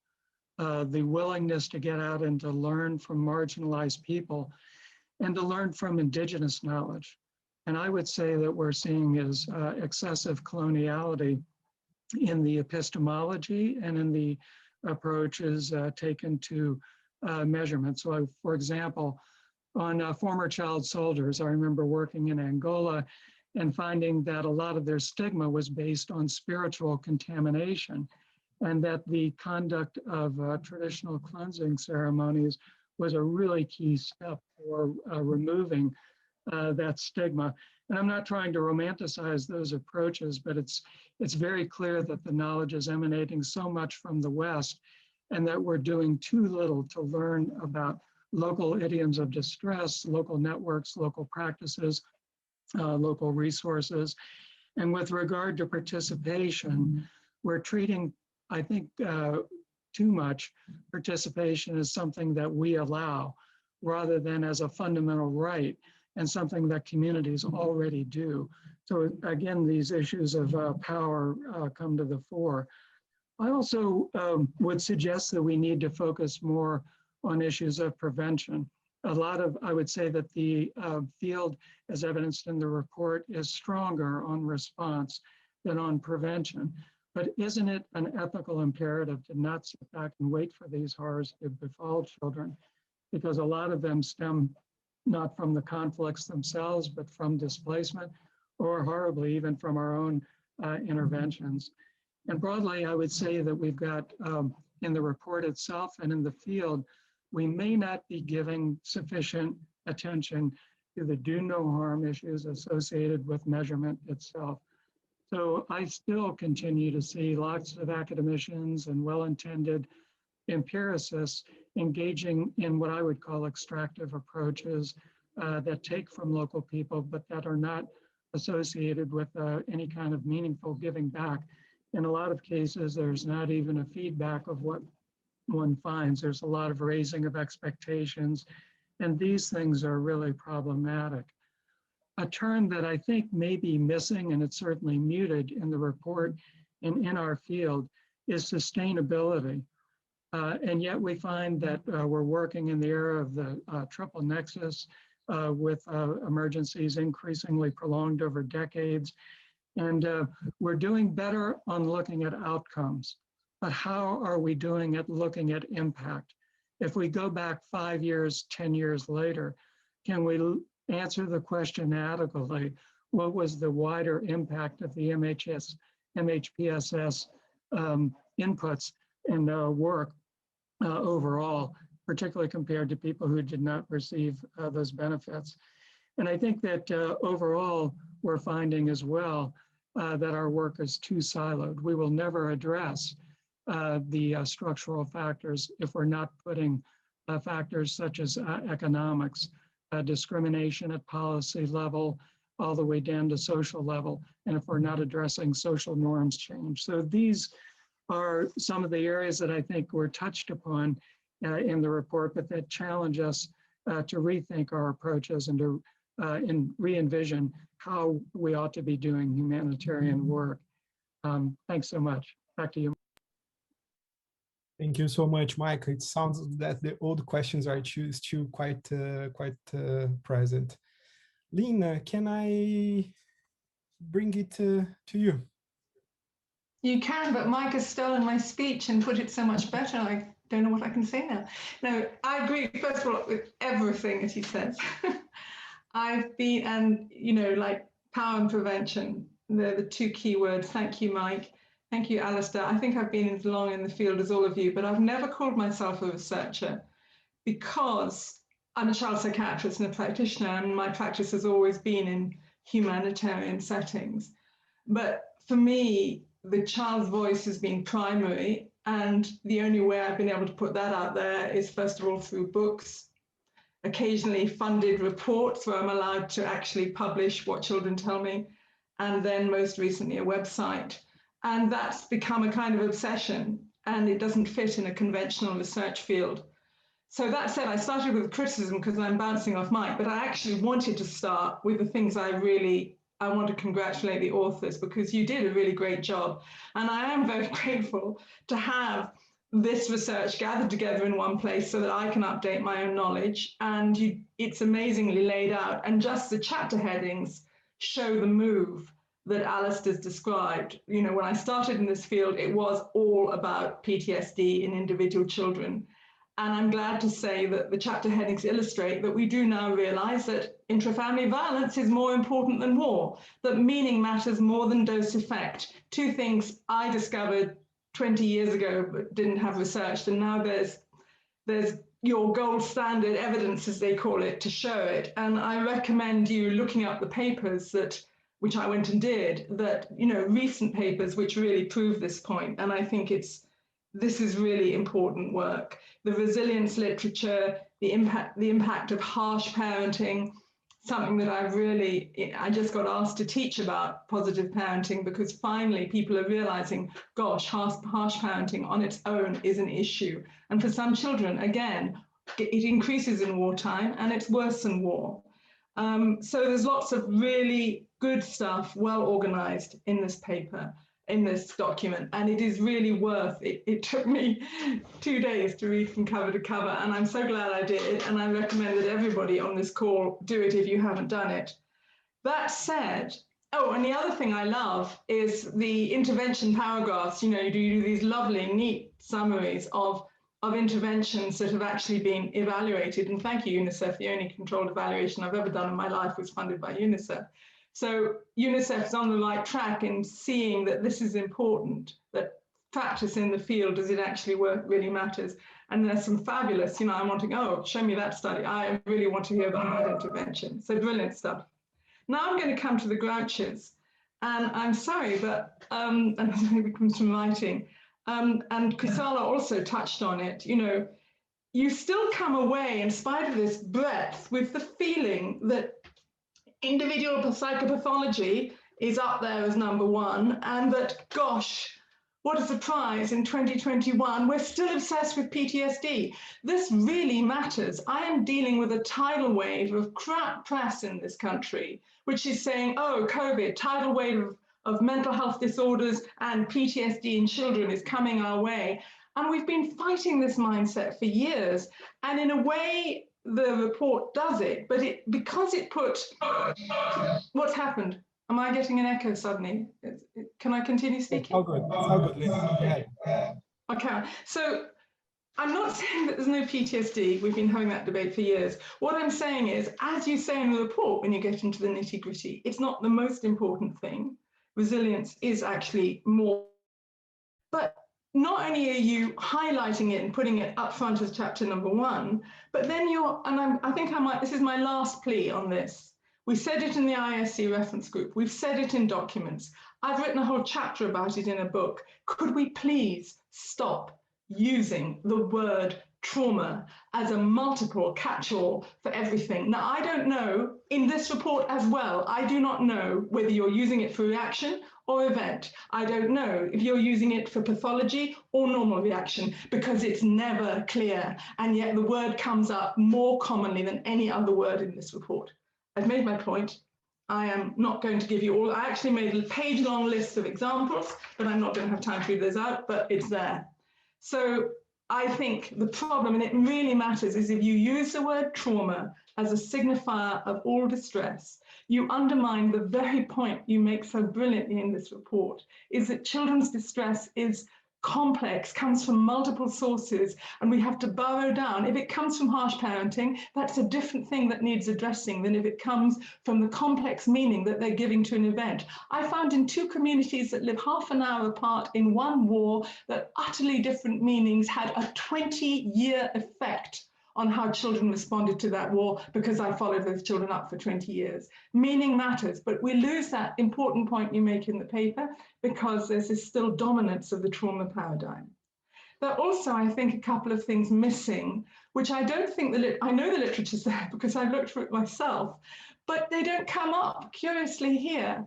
the willingness to get out and to learn from marginalized people and to learn from indigenous knowledge. And I would say that we're seeing is excessive coloniality in the epistemology and in the approaches taken to measurement. So for example, on former child soldiers, I remember working in Angola and finding that a lot of their stigma was based on spiritual contamination, and that the conduct of traditional cleansing ceremonies was a really key step for removing that stigma. And I'm not trying to romanticize those approaches, but it's very clear that the knowledge is emanating so much from the West and that we're doing too little to learn about local idioms of distress, local networks, local practices, local resources. And with regard to participation, we're treating, I think, too much participation as something that we allow rather than as a fundamental right and something that communities already do. So again, these issues of power come to the fore. I also would suggest that we need to focus more on issues of prevention. I would say that the field, as evidenced in the report, is stronger on response than on prevention. But isn't it an ethical imperative to not sit back and wait for these horrors to befall children? Because a lot of them stem not from the conflicts themselves, but from displacement, or horribly even from our own interventions. And broadly, I would say that we've got in the report itself and in the field, we may not be giving sufficient attention to the do no harm issues associated with measurement itself. So I still continue to see lots of academicians and well-intended empiricists engaging in what I would call extractive approaches that take from local people, but that are not associated with any kind of meaningful giving back. In a lot of cases, there's not even a feedback of what one finds. There's a lot of raising of expectations, and these things are really problematic. A term that I think may be missing, and it's certainly muted in the report and in our field, is sustainability. And yet we find that we're working in the era of the triple nexus with emergencies increasingly prolonged over decades. And we're doing better on looking at outcomes. But how are we doing at looking at impact? If we go back 5 years, 10 years later, can we answer the question adequately? What was the wider impact of the MHPSS inputs and work overall, particularly compared to people who did not receive those benefits? And I think that overall, we're finding as well that our work is too siloed. We will never address the structural factors if we're not putting factors such as economics, discrimination at policy level, all the way down to social level, and if we're not addressing social norms change. So these are some of the areas that I think were touched upon in the report, but that challenge us to rethink our approaches and to re-envision how we ought to be doing humanitarian work. Thanks so much. Back to you. Thank you so much, Mike. It sounds that the old questions are still quite present. Lina, can I bring it to you? You can, but Mike has stolen my speech and put it so much better. I don't know what I can say now. No, I agree, first of all, with everything that he says. I've been, and you know, like power and prevention, they're the two key words. Thank you, Mike. Thank you, Alistair. I think I've been as long in the field as all of you, but I've never called myself a researcher because I'm a child psychiatrist and a practitioner, and my practice has always been in humanitarian settings. But for me, the child's voice has been primary, and the only way I've been able to put that out there is, first of all, through books, occasionally funded reports where I'm allowed to actually publish what children tell me, and then most recently a website. And that's become a kind of obsession, and it doesn't fit in a conventional research field. So that said, I started with criticism because I'm bouncing off Mike, but I actually wanted to start with the things I want to congratulate the authors, because you did a really great job. And I am very grateful to have this research gathered together in one place so that I can update my own knowledge. And it's amazingly laid out. And just the chapter headings show the move that Alistair's described. You know, when I started in this field, it was all about PTSD in individual children. And I'm glad to say that the chapter headings illustrate that we do now realize that intrafamily violence is more important than war, that meaning matters more than dose effect. Two things I discovered 20 years ago but didn't have researched, and now there's your gold standard evidence, as they call it, to show it. And I recommend you looking up the papers which I went and did, that, you know, recent papers which really prove this point. And I think it's this is really important work. The resilience literature, the impact of harsh parenting, something that I just got asked to teach about positive parenting, because finally people are realizing, gosh, harsh parenting on its own is an issue. And for some children, again, it increases in wartime and it's worse than war. So there's lots of really good stuff, well organized in this paper, in this document, and it is really worth it. It took me 2 days to read from cover to cover, and I'm so glad I did, and I recommend that everybody on this call do it if you haven't done it. That said, oh, and the other thing I love is the intervention paragraphs. You know, you do these lovely, neat summaries of interventions that have actually been evaluated, and thank you, UNICEF. The only controlled evaluation I've ever done in my life was funded by UNICEF. So UNICEF is on the right track in seeing that this is important, that practice in the field, does it actually work, really matters. And there's some fabulous, you know, I'm wanting, oh, show me that study. I really want to hear about that intervention. So brilliant stuff. Now I'm going to come to the grouches. And I'm sorry, but, and maybe comes from writing, and Kusala also touched on it, you know, you still come away, in spite of this breadth, with the feeling that individual psychopathology is up there as #1, and that, gosh, what a surprise, in 2021, we're still obsessed with PTSD. This really matters. I am dealing with a tidal wave of crap press in this country, which is saying, oh, COVID, tidal wave of mental health disorders and PTSD in children is coming our way. And we've been fighting this mindset for years. And in a way, the report does it, but because it put, what's happened? Am I getting an echo suddenly? Can I continue speaking? All good. All good. Let's go ahead. Okay. So I'm not saying that there's no PTSD. We've been having that debate for years. What I'm saying is, as you say in the report, when you get into the nitty-gritty, it's not the most important thing. Resilience is actually more. But not only are you highlighting it and putting it up front as chapter #1, but then I think this is my last plea on this. We said it in the ISC reference group. We've said it in documents. I've written a whole chapter about it in a book. Could we please stop using the word trauma as a multiple catch-all for everything? Now, I don't know, in this report as well, I do not know whether you're using it for reaction or event. I don't know if you're using it for pathology or normal reaction, because it's never clear. And yet the word comes up more commonly than any other word in this report. I've made my point. I am not going to give you all. I actually made a page-long list of examples, but I'm not going to have time to read those out, but it's there. So I think the problem, and it really matters, is if you use the word trauma as a signifier of all distress, you undermine the very point you make so brilliantly in this report, is that children's distress is complex, comes from multiple sources, and we have to burrow down. If it comes from harsh parenting, that's a different thing that needs addressing than if it comes from the complex meaning that they're giving to an event. I found in 2 communities that live half an hour apart in one war that utterly different meanings had a 20-year effect on how children responded to that war, because I followed those children up for 20 years. Meaning matters, but we lose that important point you make in the paper because there's this still dominance of the trauma paradigm. There are also, I think, a couple of things missing, which I don't think I know the literature's there because I've looked for it myself, but they don't come up curiously here.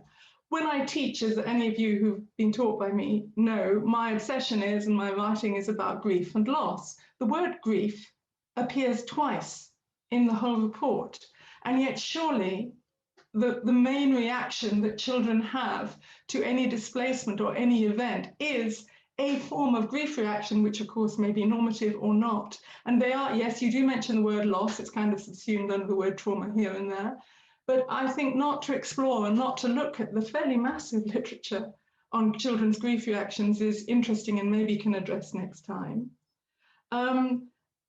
When I teach, as any of you who've been taught by me know, my obsession is, and my writing is about grief and loss. The word grief appears twice in the whole report. And yet surely the main reaction that children have to any displacement or any event is a form of grief reaction, which of course may be normative or not. And they are, yes, you do mention the word loss, it's kind of subsumed under the word trauma here and there. But I think not to explore and not to look at the fairly massive literature on children's grief reactions is interesting and maybe can address next time.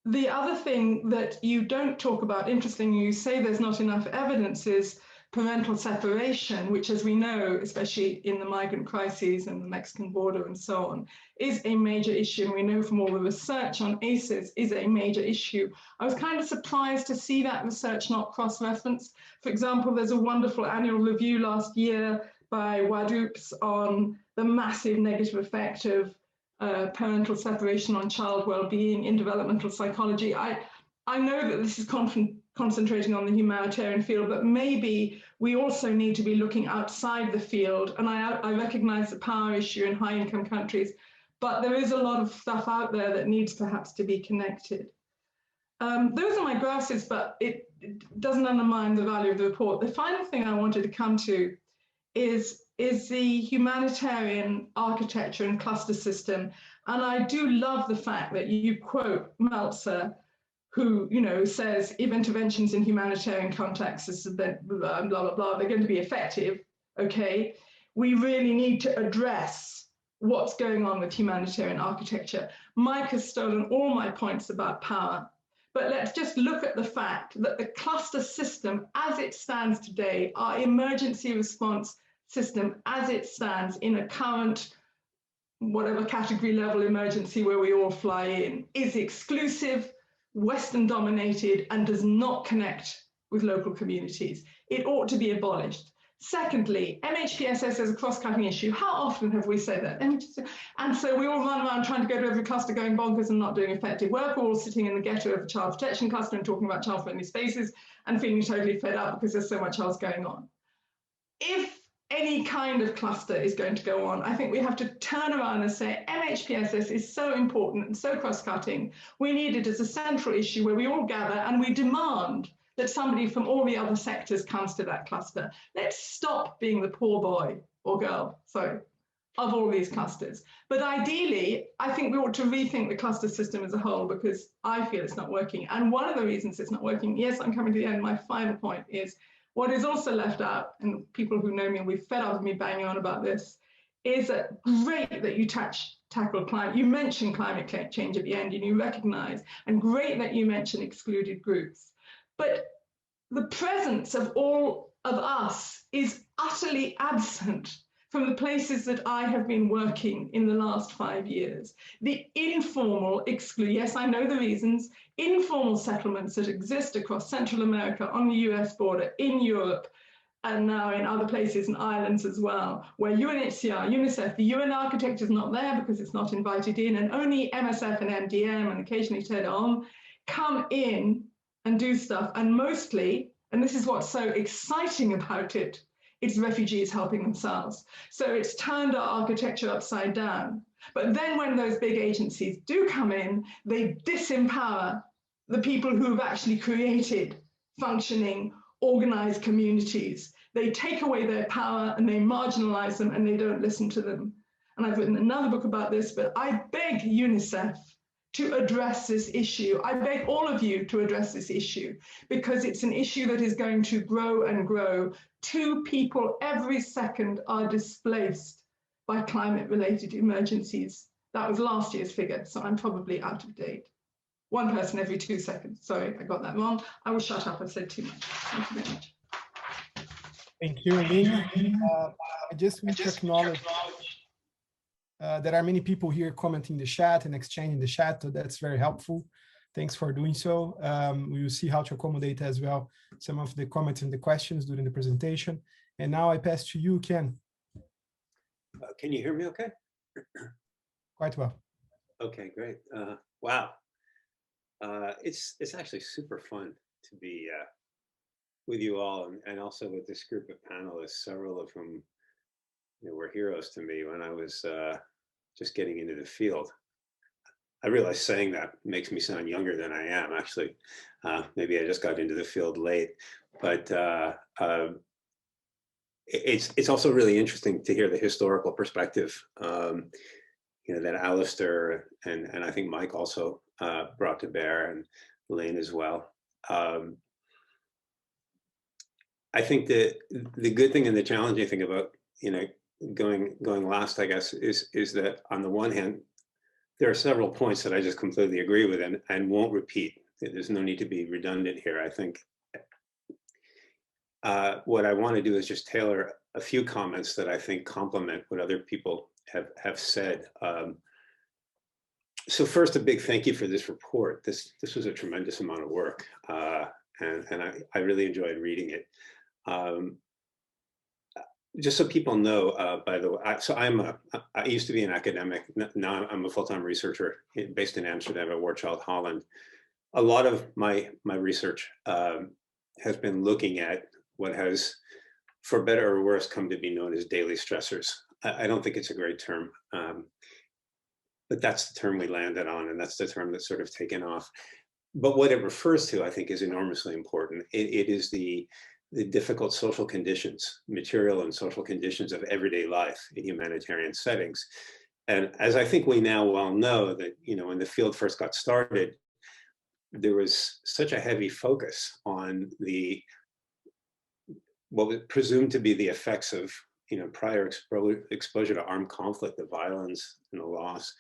The other thing that you don't talk about, interestingly, you say there's not enough evidence, is parental separation, which, as we know, especially in the migrant crises and the Mexican border and so on, is a major issue. And we know from all the research on ACEs is a major issue. I was kind of surprised to see that research not cross-referenced. For example, there's a wonderful annual review last year by Wadoops on the massive negative effect of parental separation, on child well-being, in developmental psychology. I know that this is concentrating on the humanitarian field, but maybe we also need to be looking outside the field. And I recognize the power issue in high-income countries, but there is a lot of stuff out there that needs perhaps to be connected. Those are my grasses, but it doesn't undermine the value of the report. The final thing I wanted to come to is the humanitarian architecture and cluster system. And I do love the fact that you quote Meltzer, who, you know, says if interventions in humanitarian contexts, blah, blah, blah, blah, they're going to be effective, okay? We really need to address what's going on with humanitarian architecture. Mike has stolen all my points about power, but let's just look at the fact that the cluster system as it stands today, our emergency response system as it stands in a current, whatever category level emergency where we all fly in, is exclusive, Western dominated, and does not connect with local communities. It ought to be abolished. Secondly, MHPSS is a cross-cutting issue. How often have we said that? And so we all run around trying to go to every cluster, going bonkers and not doing effective work. We're all sitting in the ghetto of a child protection cluster and talking about child-friendly spaces and feeling totally fed up because there's so much else going on. If any kind of cluster is going to go on, I think we have to turn around and say MHPSS is so important and so cross-cutting. We need it as a central issue where we all gather and we demand that somebody from all the other sectors comes to that cluster. Let's stop being the poor boy or girl, sorry, of all these clusters. But ideally, I think we ought to rethink the cluster system as a whole because I feel it's not working. And one of the reasons it's not working, yes, I'm coming to the end, my final point is, what is also left out, and people who know me will be fed up with me banging on about this, is that great that you tackle climate. You mentioned climate change at the end and you recognize, and great that you mention excluded groups. But the presence of all of us is utterly absent from the places that I have been working in the last 5 years. The informal yes, I know the reasons, informal settlements that exist across Central America, on the US border, in Europe, and now in other places and islands as well, where UNHCR, UNICEF, the UN architecture is not there because it's not invited in, and only MSF and MDM and occasionally TEDOM come in and do stuff. And mostly, and this is what's so exciting about it, it's refugees helping themselves. So it's turned our architecture upside down. But then when those big agencies do come in, they disempower the people who've actually created functioning, organized communities. They take away their power and they marginalize them and they don't listen to them. And I've written another book about this, but I beg UNICEF to address this issue. I beg all of you to address this issue because it's an issue that is going to grow and grow. 2 people every second are displaced by climate-related emergencies. That was last year's figure, so I'm probably out of date. 1 person every 2 seconds. Sorry, I got that wrong. I will shut up, I've said too much. Thank you very much. Thank you, Lena. I just want to acknowledge there are many people here commenting the chat and exchanging the chat, so that's very helpful. Thanks for doing so. We will see how to accommodate as well some of the comments and the questions during the presentation. And now I pass to you, Ken. Can you hear me okay? Quite well. Okay, great. Wow. It's actually super fun to be with you all and also with this group of panelists, several of whom were heroes to me when I was just getting into the field. I realize saying that makes me sound younger than I am, actually. Maybe I just got into the field late, but it's also really interesting to hear the historical perspective that Alistair and I think Mike also brought to bear, and Lane as well. I think that the good thing and the challenging thing about going last, I guess, is that on the one hand, there are several points that I just completely agree with and won't repeat. There's no need to be redundant here. I think what I want to do is just tailor a few comments that I think complement what other people have said. So first, a big thank you for this report. This was a tremendous amount of work, and I really enjoyed reading it. just so people know, by the way, I used to be an academic. Now I'm a full-time researcher based in Amsterdam at War Child Holland. A lot of my research has been looking at what has, for better or worse, come to be known as daily stressors. I don't think it's a great term, but that's the term we landed on, and that's the term that's sort of taken off. But what it refers to, I think, is enormously important. It is the difficult social conditions, material and social conditions of everyday life in humanitarian settings. And as I think we now well know that, when the field first got started, there was such a heavy focus on what was presumed to be the effects of, prior exposure to armed conflict, the violence and the loss,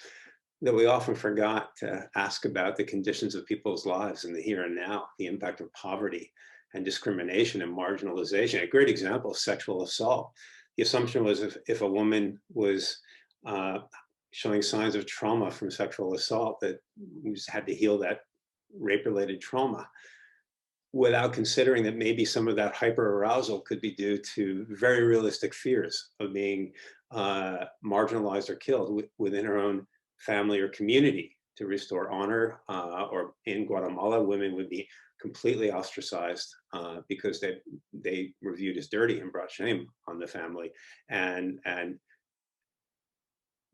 that we often forgot to ask about the conditions of people's lives in the here and now, the impact of poverty and discrimination and marginalization. A great example is sexual assault. The assumption was if a woman was showing signs of trauma from sexual assault, that we just had to heal that rape-related trauma, without considering that maybe some of that hyperarousal could be due to very realistic fears of being marginalized or killed within her own family or community. To restore honor, or in Guatemala, women would be completely ostracized because they were viewed as dirty and brought shame on the family. And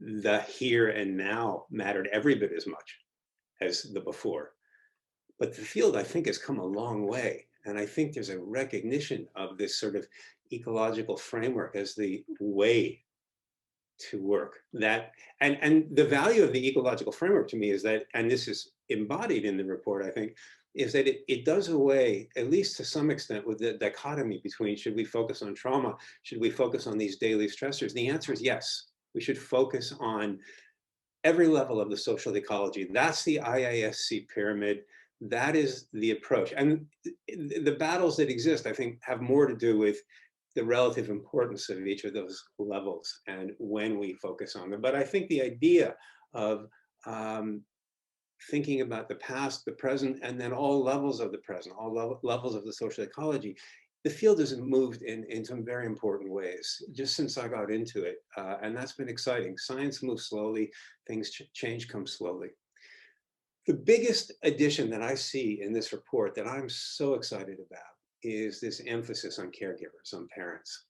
the here and now mattered every bit as much as the before. But the field, I think, has come a long way. And I think there's a recognition of this sort of ecological framework as the way to work. And the value of the ecological framework to me is that, and this is embodied in the report, I think, is that it does away, at least to some extent, with the dichotomy between should we focus on trauma, should we focus on these daily stressors? The answer is yes. We should focus on every level of the social ecology. That's the IISC pyramid. That is the approach. And the battles that exist, I think, have more to do with the relative importance of each of those levels and when we focus on them. But I think the idea of thinking about the past, the present, and then all levels of the present, all levels of the social ecology, the field has moved in some very important ways just since I got into it. And that's been exciting. Science moves slowly, change comes slowly. The biggest addition that I see in this report that I'm so excited about is this emphasis on caregivers, on parents.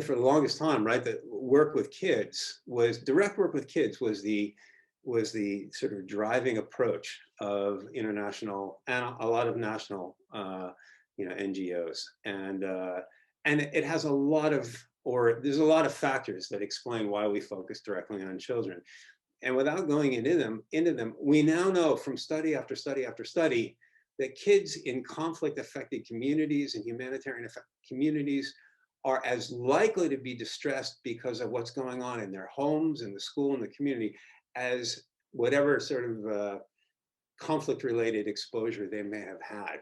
For the longest time, right, the work with kids direct work with kids was the sort of driving approach of international and a lot of national NGOs. And it has a lot of, there's a lot of factors that explain why we focus directly on children. And without going into them, we now know from study after study after study that kids in conflict-affected communities and humanitarian communities are as likely to be distressed because of what's going on in their homes, in the school, in the community, as whatever sort of conflict-related exposure they may have had.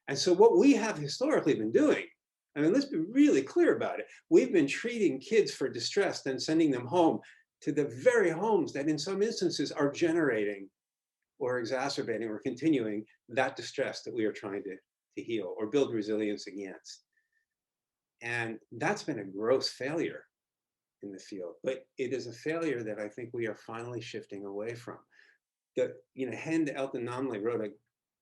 And so what we have historically been doing, I mean, let's be really clear about it. We've been treating kids for distress and sending them home to the very homes that in some instances are generating or exacerbating or continuing that distress that we are trying to heal or build resilience against. And that's been a gross failure in the field, but it is a failure that I think we are finally shifting away from. Hend Elton-Nomley wrote a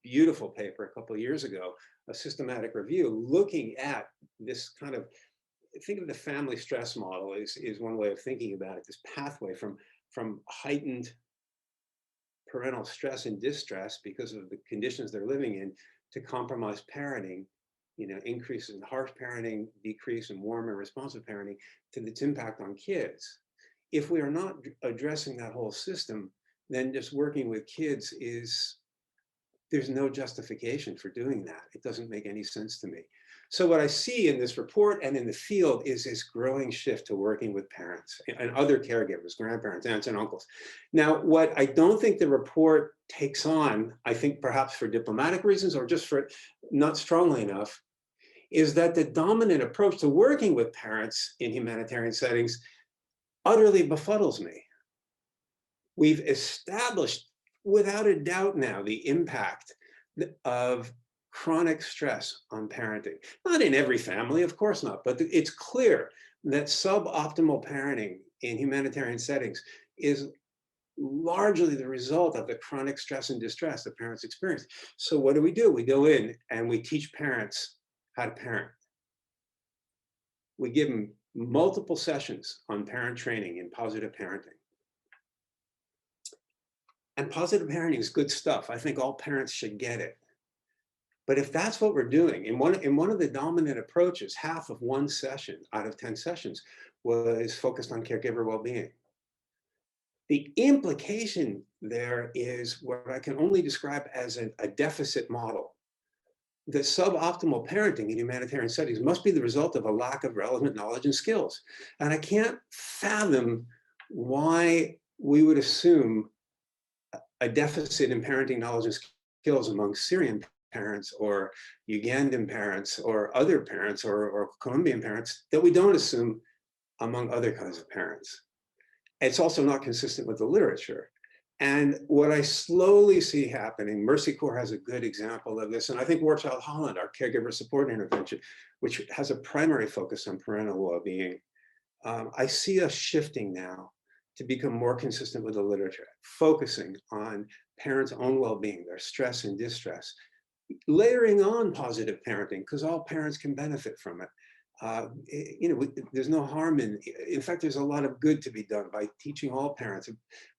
beautiful paper a couple of years ago, a systematic review looking at this kind of, think of the family stress model is one way of thinking about it, this pathway from heightened parental stress and distress because of the conditions they're living in to compromised parenting, increase in harsh parenting, decrease in warm and responsive parenting, to its impact on kids. If we are not addressing that whole system, then just working with kids there's no justification for doing that. It doesn't make any sense to me. So what I see in this report and in the field is this growing shift to working with parents and other caregivers, grandparents, aunts and uncles. Now, what I don't think the report takes on, I think perhaps for diplomatic reasons or just for not strongly enough, is that the dominant approach to working with parents in humanitarian settings utterly befuddles me. We've established without a doubt now the impact of chronic stress on parenting. Not in every family, of course not, but it's clear that suboptimal parenting in humanitarian settings is largely the result of the chronic stress and distress that parents experience. So what do? We go in and we teach parents how to parent. We give them multiple sessions on parent training and positive parenting. And positive parenting is good stuff. I think all parents should get it. But if that's what we're doing, in one of the dominant approaches, half of one session out of 10 sessions was focused on caregiver well-being. The implication there is what I can only describe as a deficit model. The suboptimal parenting in humanitarian settings must be the result of a lack of relevant knowledge and skills. And I can't fathom why we would assume a deficit in parenting knowledge and skills among Syrian parents or Ugandan parents or other parents or Colombian parents that we don't assume among other kinds of parents. It's also not consistent with the literature. And what I slowly see happening, Mercy Corps has a good example of this, and I think War Child Holland, our caregiver support intervention, which has a primary focus on parental well-being, I see us shifting now to become more consistent with the literature, focusing on parents' own well-being, their stress and distress, layering on positive parenting, because all parents can benefit from it. There's no harm in fact, there's a lot of good to be done by teaching all parents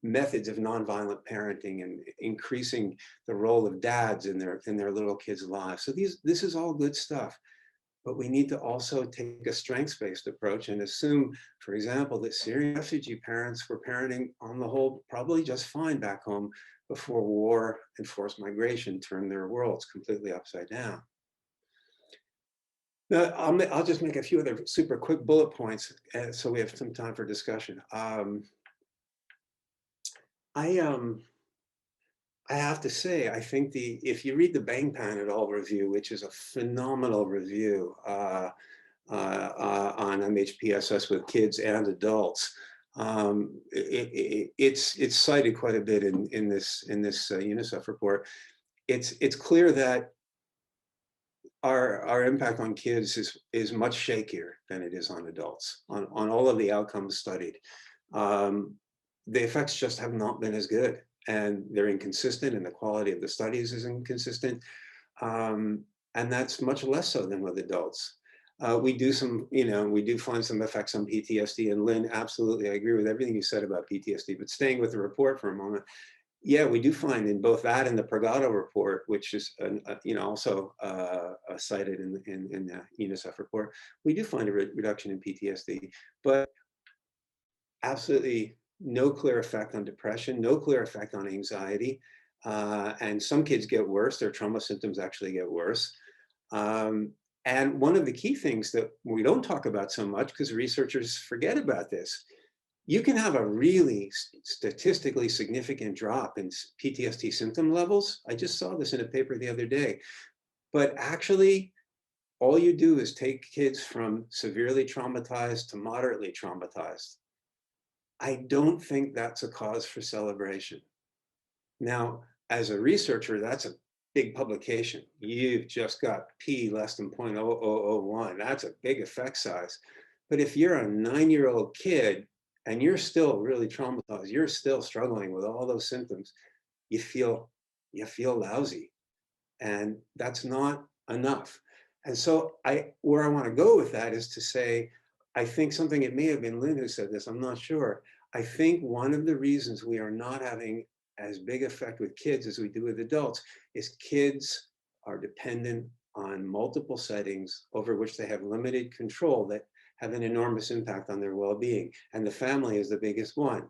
methods of nonviolent parenting and increasing the role of dads in their little kids' lives. So this is all good stuff, but we need to also take a strengths-based approach and assume, for example, that Syrian refugee parents were parenting on the whole probably just fine back home before war and forced migration turned their worlds completely upside down. Now, I'll just make a few other super quick bullet points so we have some time for discussion. I have to say, I think if you read the Bang Pan et al. Review, which is a phenomenal review on MHPSS with kids and adults, it's cited quite a bit in this UNICEF report. It's clear that our impact on kids is much shakier than it is on adults, on all of the outcomes studied. The effects just have not been as good, and they're inconsistent, and the quality of the studies is inconsistent. And that's much less so than with adults. We do find some effects on PTSD, and Lynn, absolutely, I agree with everything you said about PTSD, but staying with the report for a moment, yeah, we do find in both that and the Pragado report, which is also cited in the UNICEF report, we do find a reduction in PTSD, but absolutely no clear effect on depression, no clear effect on anxiety, and some kids get worse. Their trauma symptoms actually get worse. And one of the key things that we don't talk about so much, because researchers forget about this, you can have a really statistically significant drop in PTSD symptom levels. I just saw this in a paper the other day. But actually, all you do is take kids from severely traumatized to moderately traumatized. I don't think that's a cause for celebration. Now, as a researcher, that's a big publication. You've just got P less than 0.0001. That's a big effect size. But if you're a 9-year-old kid and you're still really traumatized, you're still struggling with all those symptoms, you feel lousy. And that's not enough. And so where I want to go with that is to say, I think something, it may have been Lynn who said this, I'm not sure. I think one of the reasons we are not having as big effect with kids as we do with adults is kids are dependent on multiple settings over which they have limited control that have an enormous impact on their well-being. And the family is the biggest one.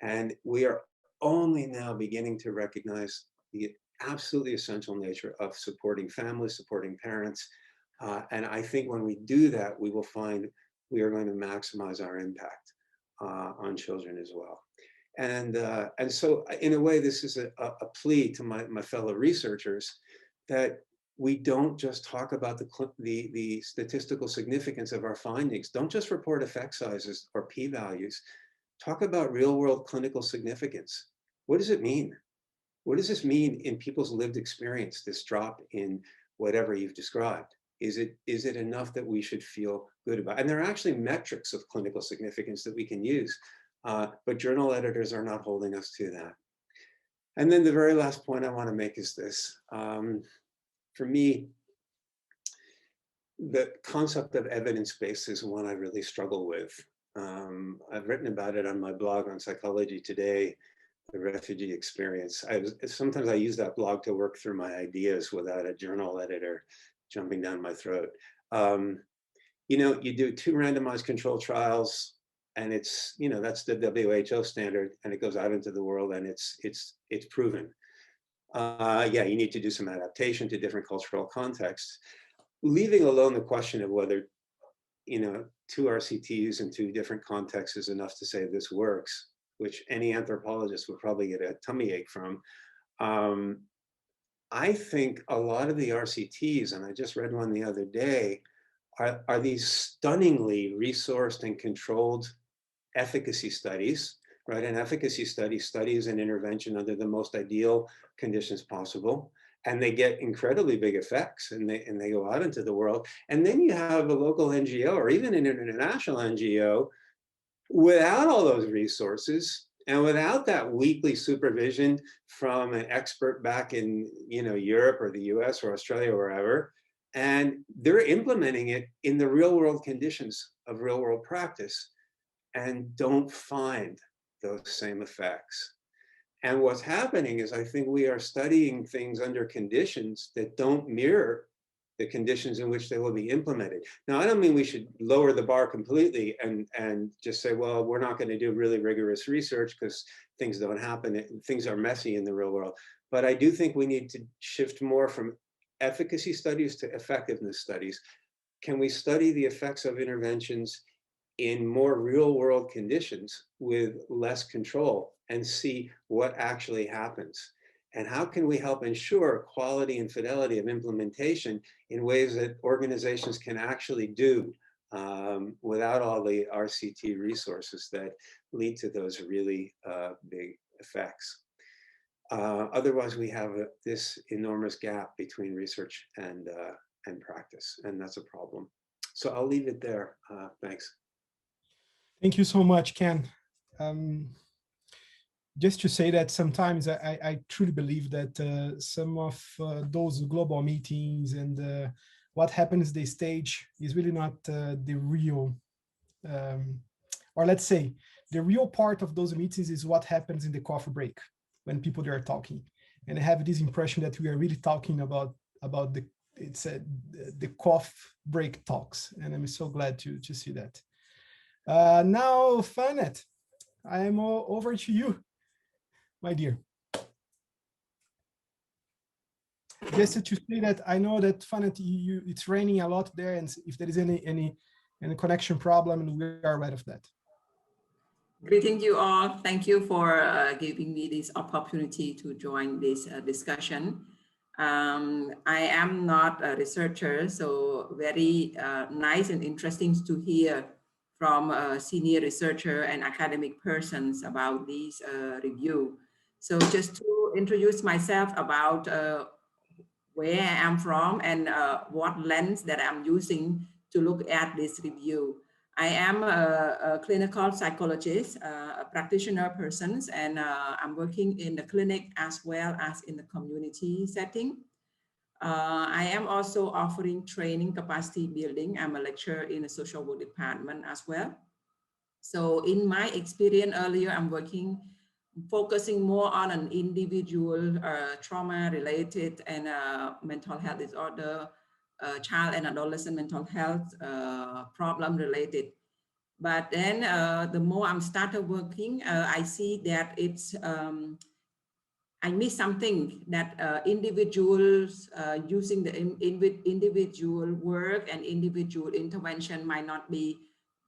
And we are only now beginning to recognize the absolutely essential nature of supporting families, supporting parents. And I think when we do that, we will find we are going to maximize our impact on children as well. And so in a way, this is a plea to my fellow researchers that we don't just talk about the statistical significance of our findings. Don't just report effect sizes or p-values. Talk about real world clinical significance. What does it mean? what does this mean in people's lived experience, this drop in whatever you've described? Is it enough that we should feel good about? And there are actually metrics of clinical significance that we can use, but journal editors are not holding us to that. And then the very last point I want to make is this. For me, the concept of evidence-based is one I really struggle with. I've written about it on my blog on Psychology Today, the refugee experience. Sometimes I use that blog to work through my ideas without a journal editor jumping down my throat. You know, you do 2 randomized control trials, and it's, you know, that's the WHO standard, and it goes out into the world, and it's proven. Yeah, you need to do some adaptation to different cultural contexts, leaving alone the question of whether, you know, 2 RCTs in 2 different contexts is enough to say this works, which any anthropologist would probably get a tummy ache from. I think a lot of the RCTs, and I just read one the other day, are these stunningly resourced and controlled efficacy studies, right? An efficacy study studies an intervention under the most ideal conditions possible, and they get incredibly big effects, and they go out into the world. And then you have a local NGO or even an international NGO without all those resources and without that weekly supervision from an expert back in, you know, Europe or the US or Australia or wherever, and they're implementing it in the real world conditions of real world practice and don't find those same effects. And what's happening is I think we are studying things under conditions that don't mirror the conditions in which they will be implemented. Now, I don't mean we should lower the bar completely and just say, well, we're not going to do really rigorous research because things don't happen. Things are messy in the real world. But I do think we need to shift more from efficacy studies to effectiveness studies. Can we study the effects of interventions in more real world conditions with less control and see what actually happens? And how can we help ensure quality and fidelity of implementation in ways that organizations can actually do without all the RCT resources that lead to those really big effects? Otherwise, we have this enormous gap between research and practice, and that's a problem. So I'll leave it there. Thanks. Thank you so much, Ken. Just to say that sometimes I truly believe that some of those global meetings and what happens the stage is really not the real, or let's say, the real part of those meetings is what happens in the coffee break when people they are talking. And I have this impression that we are really talking about the coffee break talks, and I'm so glad to see that. Now, Fanet, I am over to you, my dear. Just to say that I know that Fanet, it's raining a lot there, and if there is any connection problem, we are aware of that. Greeting you all. Thank you for giving me this opportunity to join this discussion. I am not a researcher, so very nice and interesting to hear from a senior researcher and academic persons about this review. So just to introduce myself about where I am from and what lens that I'm using to look at this review. I am a clinical psychologist, a practitioner person, and I'm working in the clinic as well as in the community setting. I am also offering training capacity building. I'm a lecturer in the social work department as well. So in my experience earlier, I'm focusing more on an individual trauma related and mental health disorder, child and adolescent mental health problem related. But then the more I'm started working, I see that it's, I miss something that individuals using the individual work and individual intervention might not be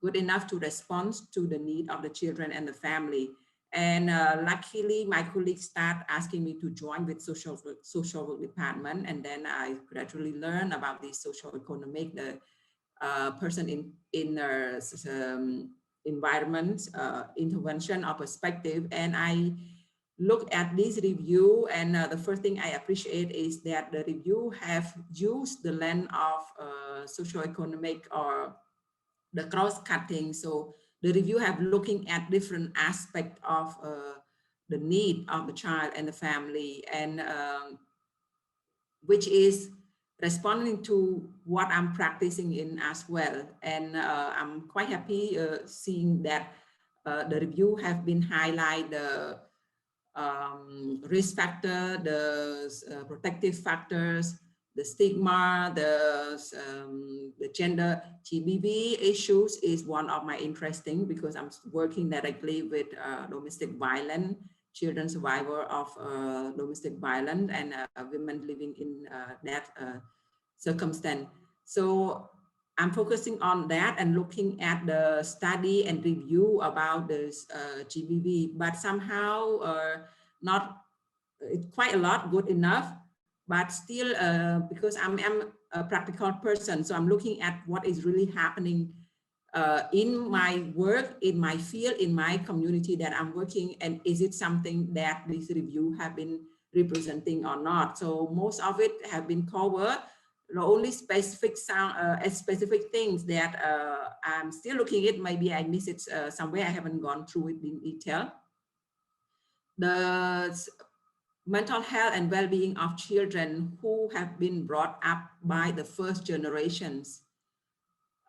good enough to respond to the need of the children and the family. And luckily, my colleagues start asking me to join with social work department, and then I gradually learn about the social economic, the person in environment intervention or perspective, and I look at this review, and the first thing I appreciate is that the review have used the lens of socioeconomic or the cross-cutting. So the review have looking at different aspects of the need of the child and the family, and which is responding to what I'm practicing in as well. And I'm quite happy seeing that the review have been highlight the risk factor, the protective factors, the stigma, the gender GBV issues is one of my interesting, because I'm working directly with domestic violence, children survivor of domestic violence, and women living in that circumstance. So I'm focusing on that and looking at the study and review about this GBV, but somehow not quite a lot good enough, but still because I'm a practical person, so I'm looking at what is really happening in my work, in my field, in my community that I'm working, and is it something that this review have been representing or not. So most of it have been covered. The only specific specific things that I'm still looking at, maybe I miss it somewhere, I haven't gone through it in detail. The mental health and well-being of children who have been brought up by the first generations.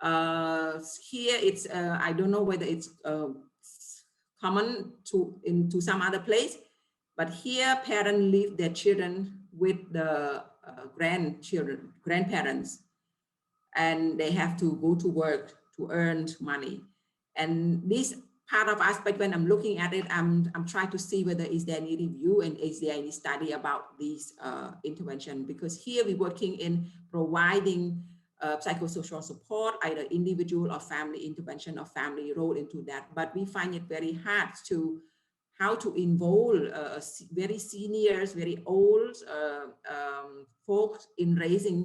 Here it's, I don't know whether it's common to some other place, but here parents leave their children with the grandparents, and they have to go to work to earn money. And this part of aspect, when I'm looking at it, I'm trying to see whether is there any review and is there any study about this intervention, because here we're working in providing psychosocial support, either individual or family intervention or family role into that. But we find it very hard to how to involve very seniors, very old folks in raising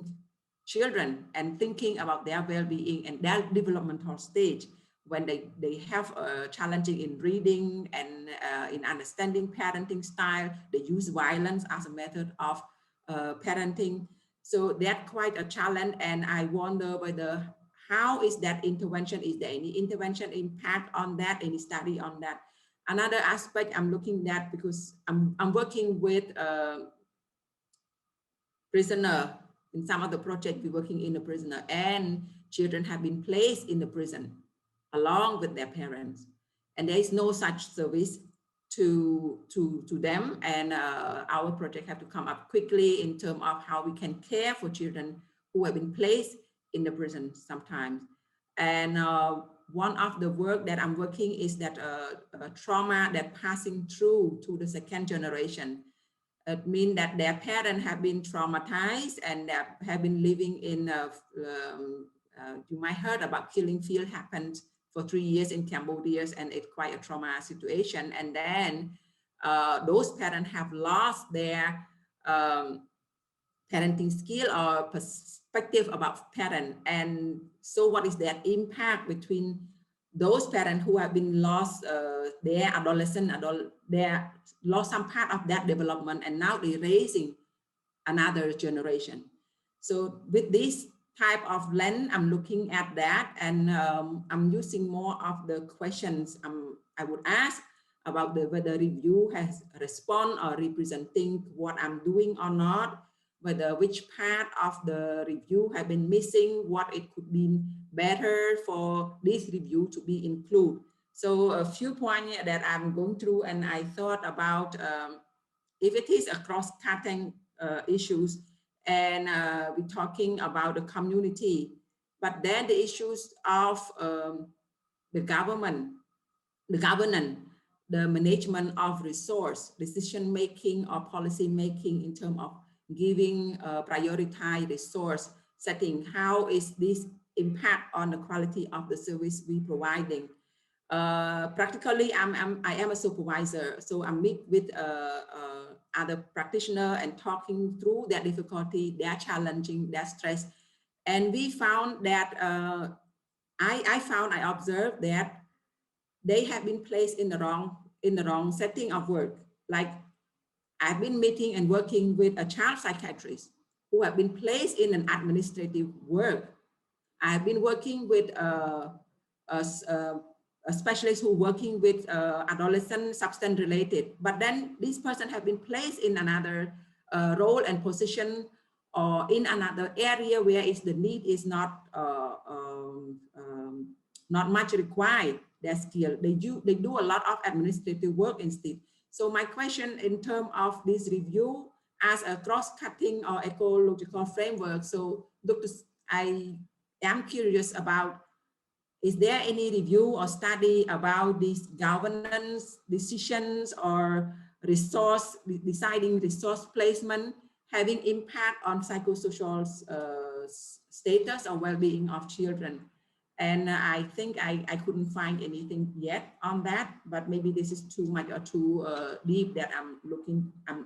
children and thinking about their well-being and their developmental stage when they have challenging in reading and in understanding parenting style. They use violence as a method of parenting. So that's quite a challenge, and I wonder whether how is that intervention? Is there any intervention impact on that? Any study on that? Another aspect I'm looking at, because I'm working with prisoner in some of the project, we're working in a prisoner, and children have been placed in the prison along with their parents, and there is no such service to them, and our project have to come up quickly in terms of how we can care for children who have been placed in the prison sometimes. And one of the work that I'm working is that trauma that passing through to the second generation. It means that their parents have been traumatized and have been living in, you might heard about killing field happened for 3 years in Cambodia, and it's quite a trauma situation. And then those parents have lost their parenting skill or perspective about parent. And so what is that impact between those parents who have been lost their adolescent, they lost some part of that development, and now they're raising another generation. So with this type of lens, I'm looking at that, and I'm using more of the questions I would ask about whether review has respond or representing what I'm doing or not, whether which part of the review have been missing, what it could be better for this review to be included. So a few points that I'm going through, and I thought about if it is a cross-cutting issues, and we're talking about the community, but then the issues of the government, the governance, the management of resource, decision-making or policy-making in terms of giving prioritized resource setting. How is this impact on the quality of the service we providing? Practically, I am a supervisor, so I meet with other practitioners and talking through their difficulty, their challenging, their stress. And we found that, I observed that they have been placed in the wrong setting of work. like I've been meeting and working with a child psychiatrist who have been placed in an administrative work. I've been working with a specialist who working with adolescent substance related, but then this person have been placed in another role and position or in another area where the need is not not much required. Their skill, they do a lot of administrative work instead. So my question in terms of this review as a cross-cutting or ecological framework. So Dr. I am curious about, is there any review or study about these governance decisions or deciding resource placement having impact on psychosocial status or well-being of children? And I think I couldn't find anything yet on that, but maybe this is too much or too deep that I'm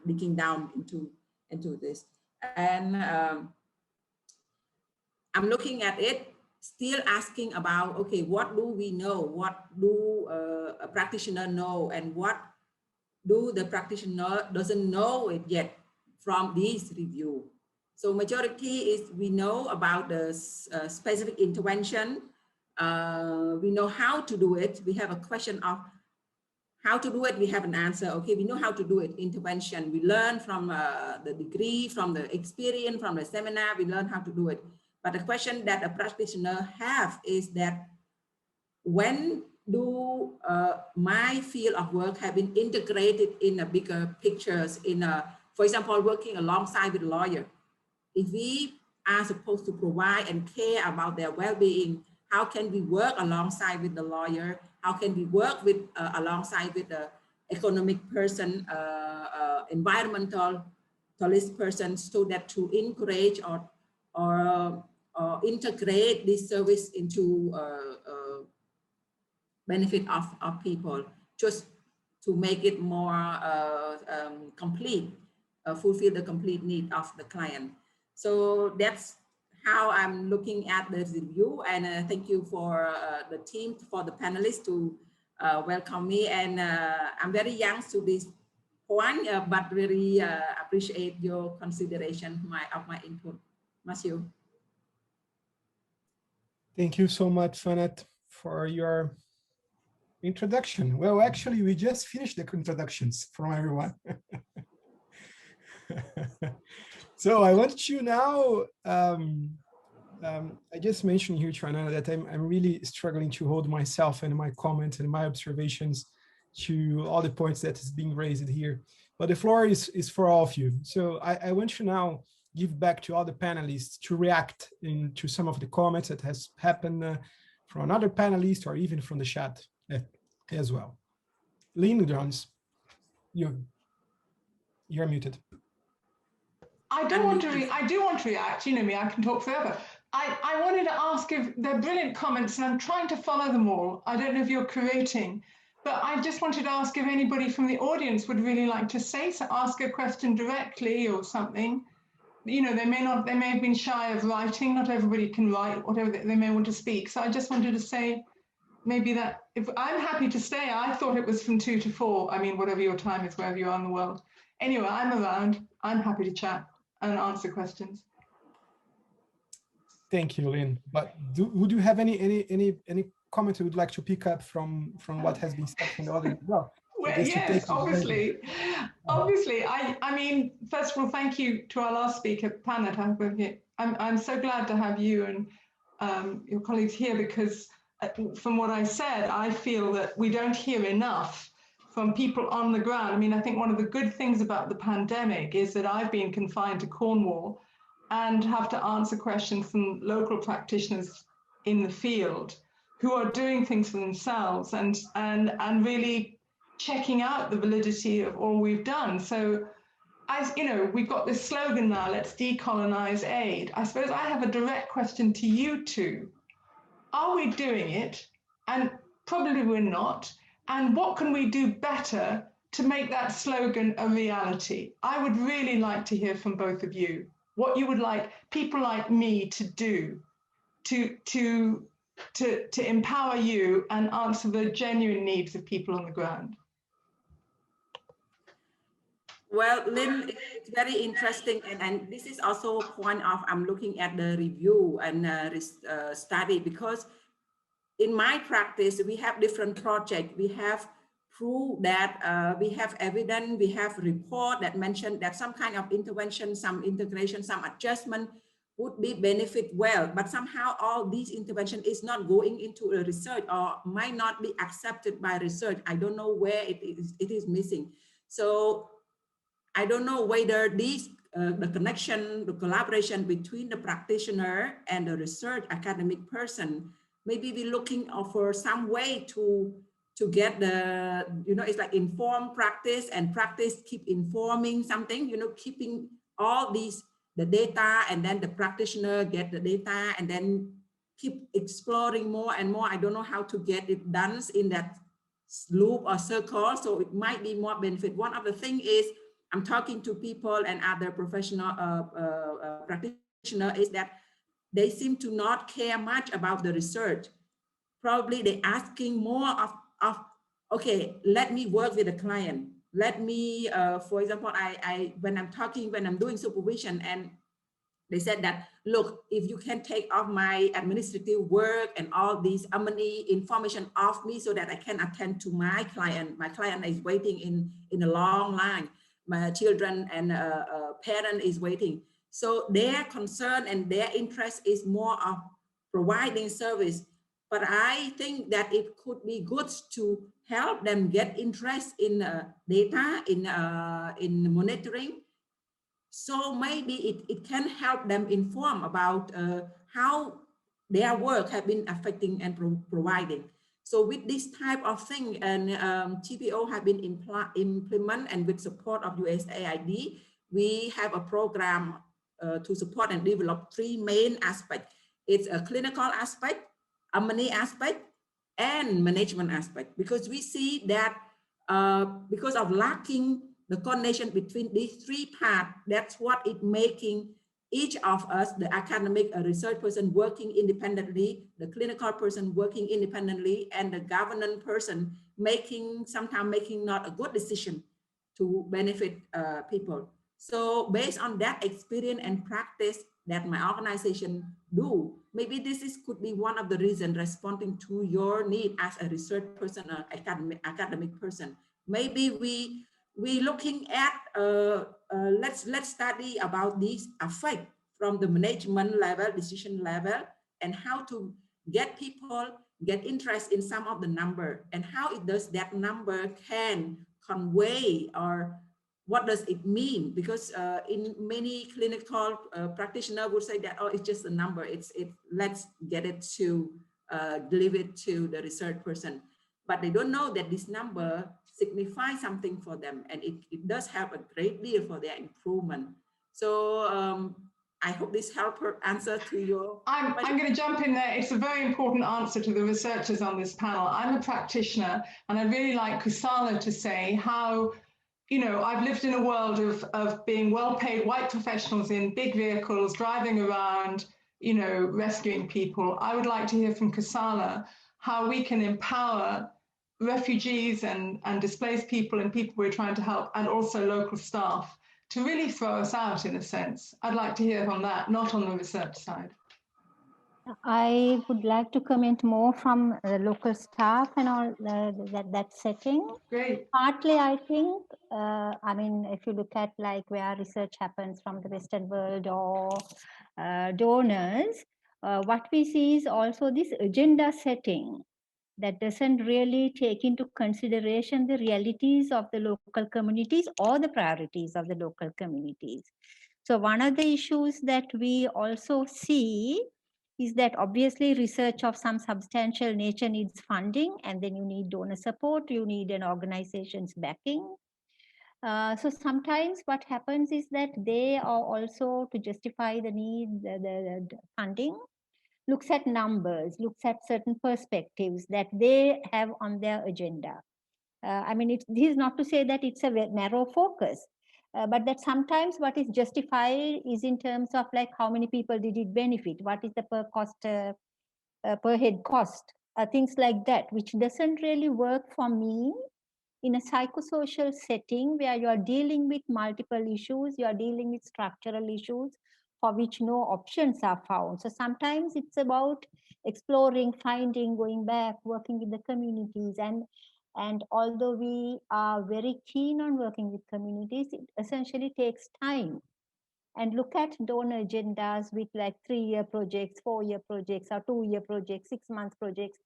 digging down into this. And I'm looking at it, still asking about, okay, what do we know? What do a practitioner know? And what do the practitioner doesn't know it yet from this review? So majority is we know about the specific intervention. We know how to do it. We have a question of how to do it. We have an answer. Okay, we know how to do it. Intervention. We learn from the degree, from the experience, from the seminar. We learn how to do it. But the question that a practitioner have is that when do my field of work have been integrated in a bigger pictures in a, for example, working alongside with a lawyer. If we are supposed to provide and care about their well-being, how can we work alongside with the lawyer? How can we work with alongside with the economic person, environmentalist person, so that to encourage or integrate this service into benefit of people, just to make it more complete, fulfill the complete need of the client. So that's how I'm looking at the review, and thank you for the team, for the panelists to welcome me. And I'm very young to this point, but really appreciate your consideration of my input. Matthew. Thank you so much, Fanat, for your introduction. Well, actually, we just finished the introductions from everyone. So I want you now, I just mentioned here to Anna that I'm really struggling to hold myself and my comments and my observations to all the points that is being raised here. But the floor is for all of you. So I want to now give back to all the panelists to react to some of the comments that has happened from another panelist or even from the chat as well. Lynn Jones, you're muted. I do want to react. You know me, I can talk forever. I wanted to ask if they're brilliant comments, and I'm trying to follow them all. I don't know if you're curating, but I just wanted to ask if anybody from the audience would really like to say so, ask a question directly or something. You know, they may have been shy of writing. Not everybody can write, whatever they may want to speak. So I just wanted to say maybe that if I'm happy to stay, I thought it was from 2 to 4. I mean, whatever your time is, wherever you are in the world. Anyway, I'm around. I'm happy to chat and answer questions. Thank you, Lynn. But would you have any comment you would like to pick up from what has been said from the audience? Well, yes, obviously. Obviously, I mean, first of all, thank you to our last speaker, Panat. I'm so glad to have you and your colleagues here, because from what I said, I feel that we don't hear enough from people on the ground. I mean, I think one of the good things about the pandemic is that I've been confined to Cornwall and have to answer questions from local practitioners in the field who are doing things for themselves and really checking out the validity of all we've done. So, as you know, we've got this slogan now, let's decolonize aid. I suppose I have a direct question to you two. Are we doing it? And probably we're not. And what can we do better to make that slogan a reality? I would really like to hear from both of you what you would like people like me to do to empower you and answer the genuine needs of people on the ground. Well, Lynn, it's very interesting, and this is also a point of I'm looking at the review and study, because in my practice we have different projects. We have proof that we have evidence, we have report that mention that some kind of intervention, some integration, some adjustment would be benefit well, but somehow all these intervention is not going into a research or might not be accepted by research. I don't know where it is missing. So I don't know whether these the connection, the collaboration between the practitioner and the research academic person, maybe we're looking for some way to get the, you know, it's like inform practice and practice keep informing something, you know, keeping all these, the data, and then the practitioner get the data and then keep exploring more and more. I don't know how to get it done in that loop or circle, so it might be more benefit. One of the things is I'm talking to people and other professional practitioners is that they seem to not care much about the research. Probably they're asking more of okay, let me work with the client. Let me, for example, when I'm doing supervision, and they said that, look, if you can take off my administrative work and all these money information off me so that I can attend to my client. My client is waiting in a long line. My children and parent is waiting. So their concern and their interest is more of providing service. But I think that it could be good to help them get interest in data, in monitoring. So maybe it can help them inform about how their work have been affecting and providing. So with this type of thing, and TPO have been implement, and with support of USAID, we have a program to support and develop three main aspects. It's a clinical aspect, a money aspect, and management aspect, because we see that because of lacking the coordination between these three parts, that's what it making each of us, the academic research person working independently, the clinical person working independently, and the governance person sometimes making not a good decision to benefit people. So based on that experience and practice that my organization do, maybe could be one of the reasons responding to your need as a research person or academic person. Maybe we looking at let's study about these effect from the management level, decision level, and how to get people get interest in some of the number, and how it does that number can convey, or what does it mean? Because in many clinical practitioners would say that, oh, it's just a number. Let's get it to deliver it to the research person, but they don't know that this number signifies something for them, and it does help a great deal for their improvement. So I hope this helped answer to your I'm going to jump in there. It's a very important answer to the researchers on this panel. I'm a practitioner, and I'd really like Kusala to say how, you know, I've lived in a world of being well-paid white professionals in big vehicles, driving around, you know, rescuing people. I would like to hear from Kusala how we can empower refugees and displaced people and people we're trying to help, and also local staff, to really throw us out in a sense. I'd like to hear on that, not on the research side. I would like to comment more from local staff and all that setting. Great. Partly, I think, I mean, if you look at like where research happens from the Western world or donors, what we see is also this agenda setting that doesn't really take into consideration the realities of the local communities or the priorities of the local communities. So one of the issues that we also see is that obviously research of some substantial nature needs funding, and then you need donor support, you need an organization's backing. So sometimes what happens is that they are also, to justify the need, the funding, looks at numbers, looks at certain perspectives that they have on their agenda. I mean, this is not to say that it's a narrow focus, but that sometimes what is justified is in terms of like how many people did it benefit, what is the per head cost, things like that, which doesn't really work for me in a psychosocial setting where you are dealing with multiple issues, you are dealing with structural issues for which no options are found. So sometimes it's about exploring, finding, going back, working with the communities. And although we are very keen on working with communities, it essentially takes time. And look at donor agendas with like 3-year projects, 4-year projects, or 2-year projects, 6-month projects,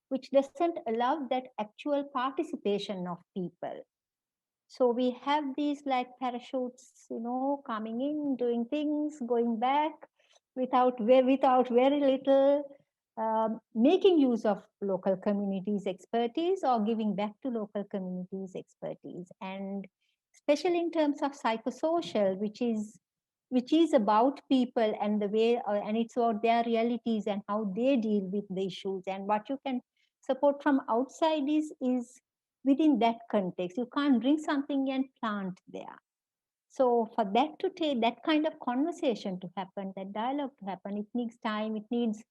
which doesn't allow that actual participation of people. So we have these like parachutes, coming in, doing things, going back without very little making use of local communities' expertise or giving back to local communities' expertise. And especially in terms of psychosocial, which is about people and the way, and it's about their realities and how they deal with the issues, and what you can support from outside is within that context. You can't bring something and plant there. So for that to take, that kind of conversation to happen, that dialogue to happen, it needs time, it needs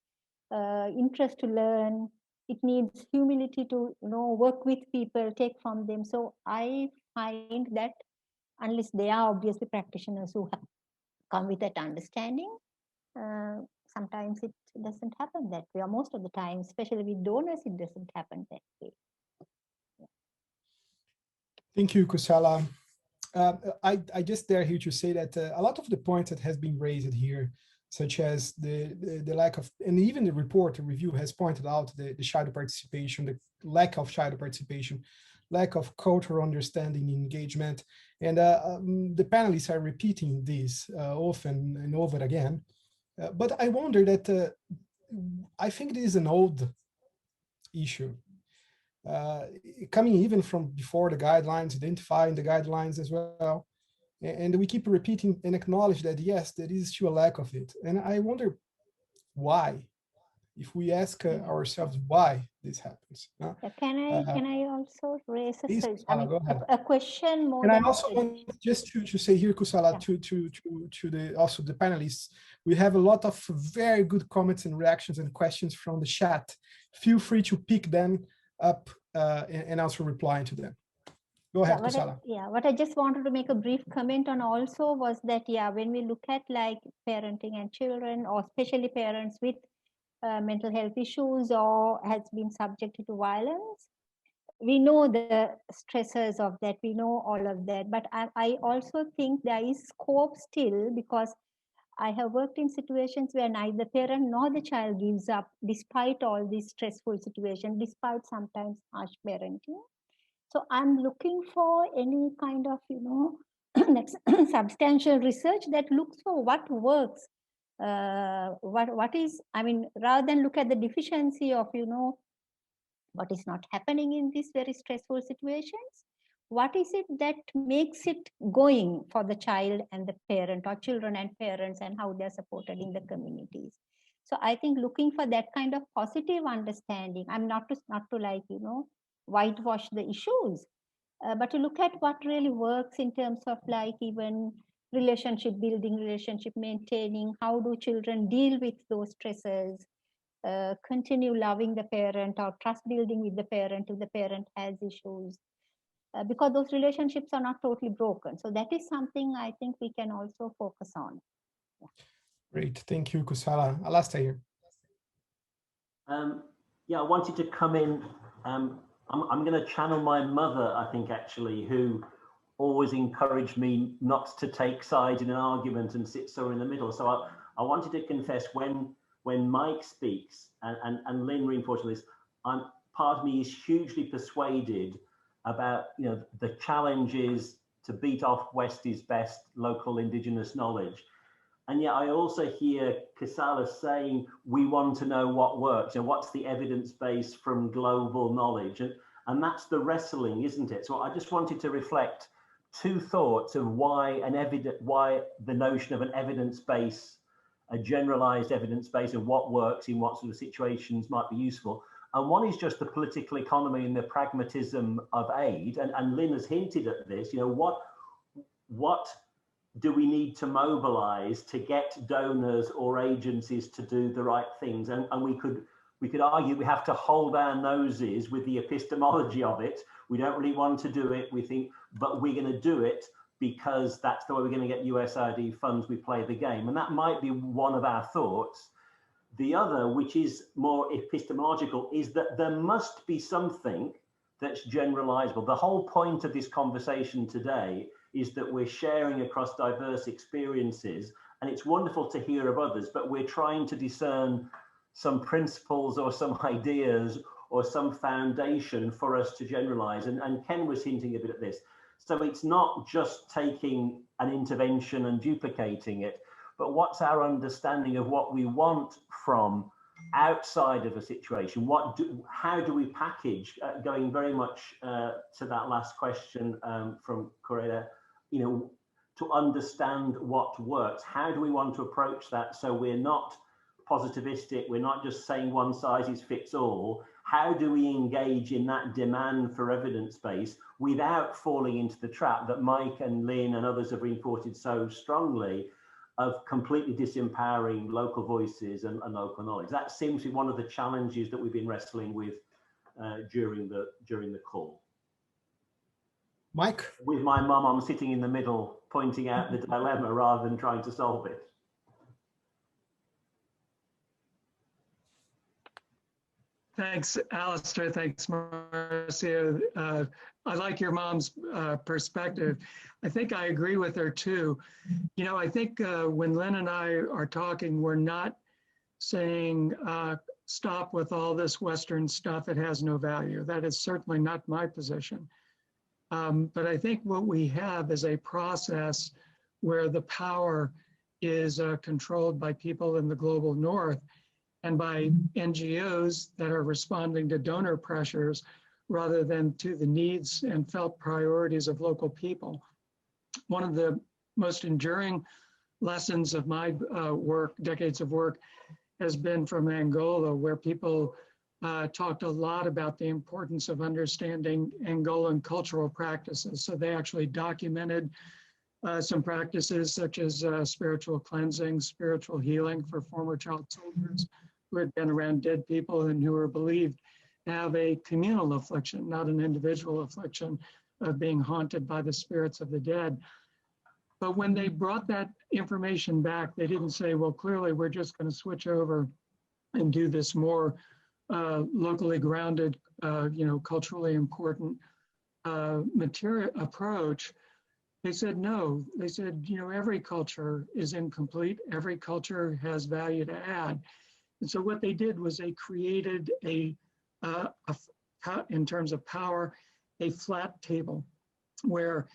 interest to learn, it needs humility to work with people, take from them. So I find that unless they are obviously practitioners who have come with that understanding, sometimes it doesn't happen that way, or most of the time, especially with donors, it doesn't happen that way. Thank you, Kusala. I just dare here to say that a lot of the points that has been raised here, such as the lack of, and even the report, the review has pointed out the child participation, the lack of child participation, lack of cultural understanding and engagement. And the panelists are repeating this often and over again. But I wonder that I think this is an old issue. Coming even from before the guidelines, identifying the guidelines as well. And we keep repeating and acknowledge that, yes, there is still a lack of it. And I wonder why, if we ask ourselves why this happens. Can I also raise please, Kusala, go ahead. a question more? And I also want just to say here, Kusala, to the also the panelists, we have a lot of very good comments and reactions and questions from the chat. Feel free to pick them up and also reply to them. Go ahead, Kusala. What I just wanted to make a brief comment on also was that, when we look at like parenting and children, or especially parents with mental health issues or has been subjected to violence, we know the stresses of that, we know all of that. But I also think there is scope still, because I have worked in situations where neither parent nor the child gives up, despite all these stressful situations, despite sometimes harsh parenting. So I'm looking for any kind of, substantial research that looks for what works. What is, I mean, rather than look at the deficiency of, what is not happening in these very stressful situations, what is it that makes it going for the child and the parent, or children and parents, and how they're supported in the communities. So I think looking for that kind of positive understanding, I'm not to like, whitewash the issues, but to look at what really works in terms of like even relationship building, relationship maintaining, how do children deal with those stresses, continue loving the parent, or trust building with the parent if the parent has issues, because those relationships are not totally broken. So that is something I think we can also focus on. Great, thank you, Kusala. Alastair. I wanted to come in. I'm going to channel my mother, I think, actually, who always encouraged me not to take sides in an argument and sit somewhere in the middle. So I wanted to confess, when Mike speaks, and Lynn reinforcing this, part of me is hugely persuaded about the challenges to beat off West is best local indigenous knowledge. And yet I also hear Kusala saying we want to know what works, and what's the evidence base from global knowledge, and that's the wrestling, isn't it? So I just wanted to reflect two thoughts of why the notion of an evidence base, a generalized evidence base of what works in what sort of situations might be useful. And one is just the political economy and the pragmatism of aid. And Lynn has hinted at this, what do we need to mobilize to get donors or agencies to do the right things? And we could We could argue we have to hold our noses with the epistemology of it. We don't really want to do it. We think, but we're going to do it because that's the way we're going to get USAID funds. We play the game. And that might be one of our thoughts. The other, which is more epistemological, is that there must be something that's generalizable. The whole point of this conversation today is that we're sharing across diverse experiences, and it's wonderful to hear of others, but we're trying to discern some principles or some ideas or some foundation for us to generalize. And Ken was hinting a bit at this. So it's not just taking an intervention and duplicating it, but what's our understanding of what we want from outside of a situation? How do we package, going very much to that last question from Correa, you know, to understand what works? How do we want to approach that so we're not positivistic, we're not just saying one size fits all? How do we engage in that demand for evidence base without falling into the trap that Mike and Lynn and others have reported so strongly of completely disempowering local voices and local knowledge? That seems to be one of the challenges that we've been wrestling with during the call. Mike? With my mum, I'm sitting in the middle, pointing out the dilemma rather than trying to solve it. Thanks, Alistair. Thanks, Marcia. I like your mom's perspective. I think I agree with her too. You know, I think when Lynn and I are talking, we're not saying stop with all this Western stuff. It has no value. That is certainly not my position. But I think what we have is a process where the power is controlled by people in the global north and by NGOs that are responding to donor pressures rather than to the needs and felt priorities of local people. One of the most enduring lessons of my work, decades of work, has been from Angola, where people talked a lot about the importance of understanding Angolan cultural practices. So they actually documented some practices such as spiritual cleansing, spiritual healing for former child soldiers who had been around dead people and who were believed to have a communal affliction, not an individual affliction of being haunted by the spirits of the dead. But when they brought that information back, they didn't say, well, clearly we're just going to switch over and do this more locally grounded, culturally important material approach. They said, no, they said, every culture is incomplete. Every culture has value to add. And so what they did was they created in terms of power, a flat table where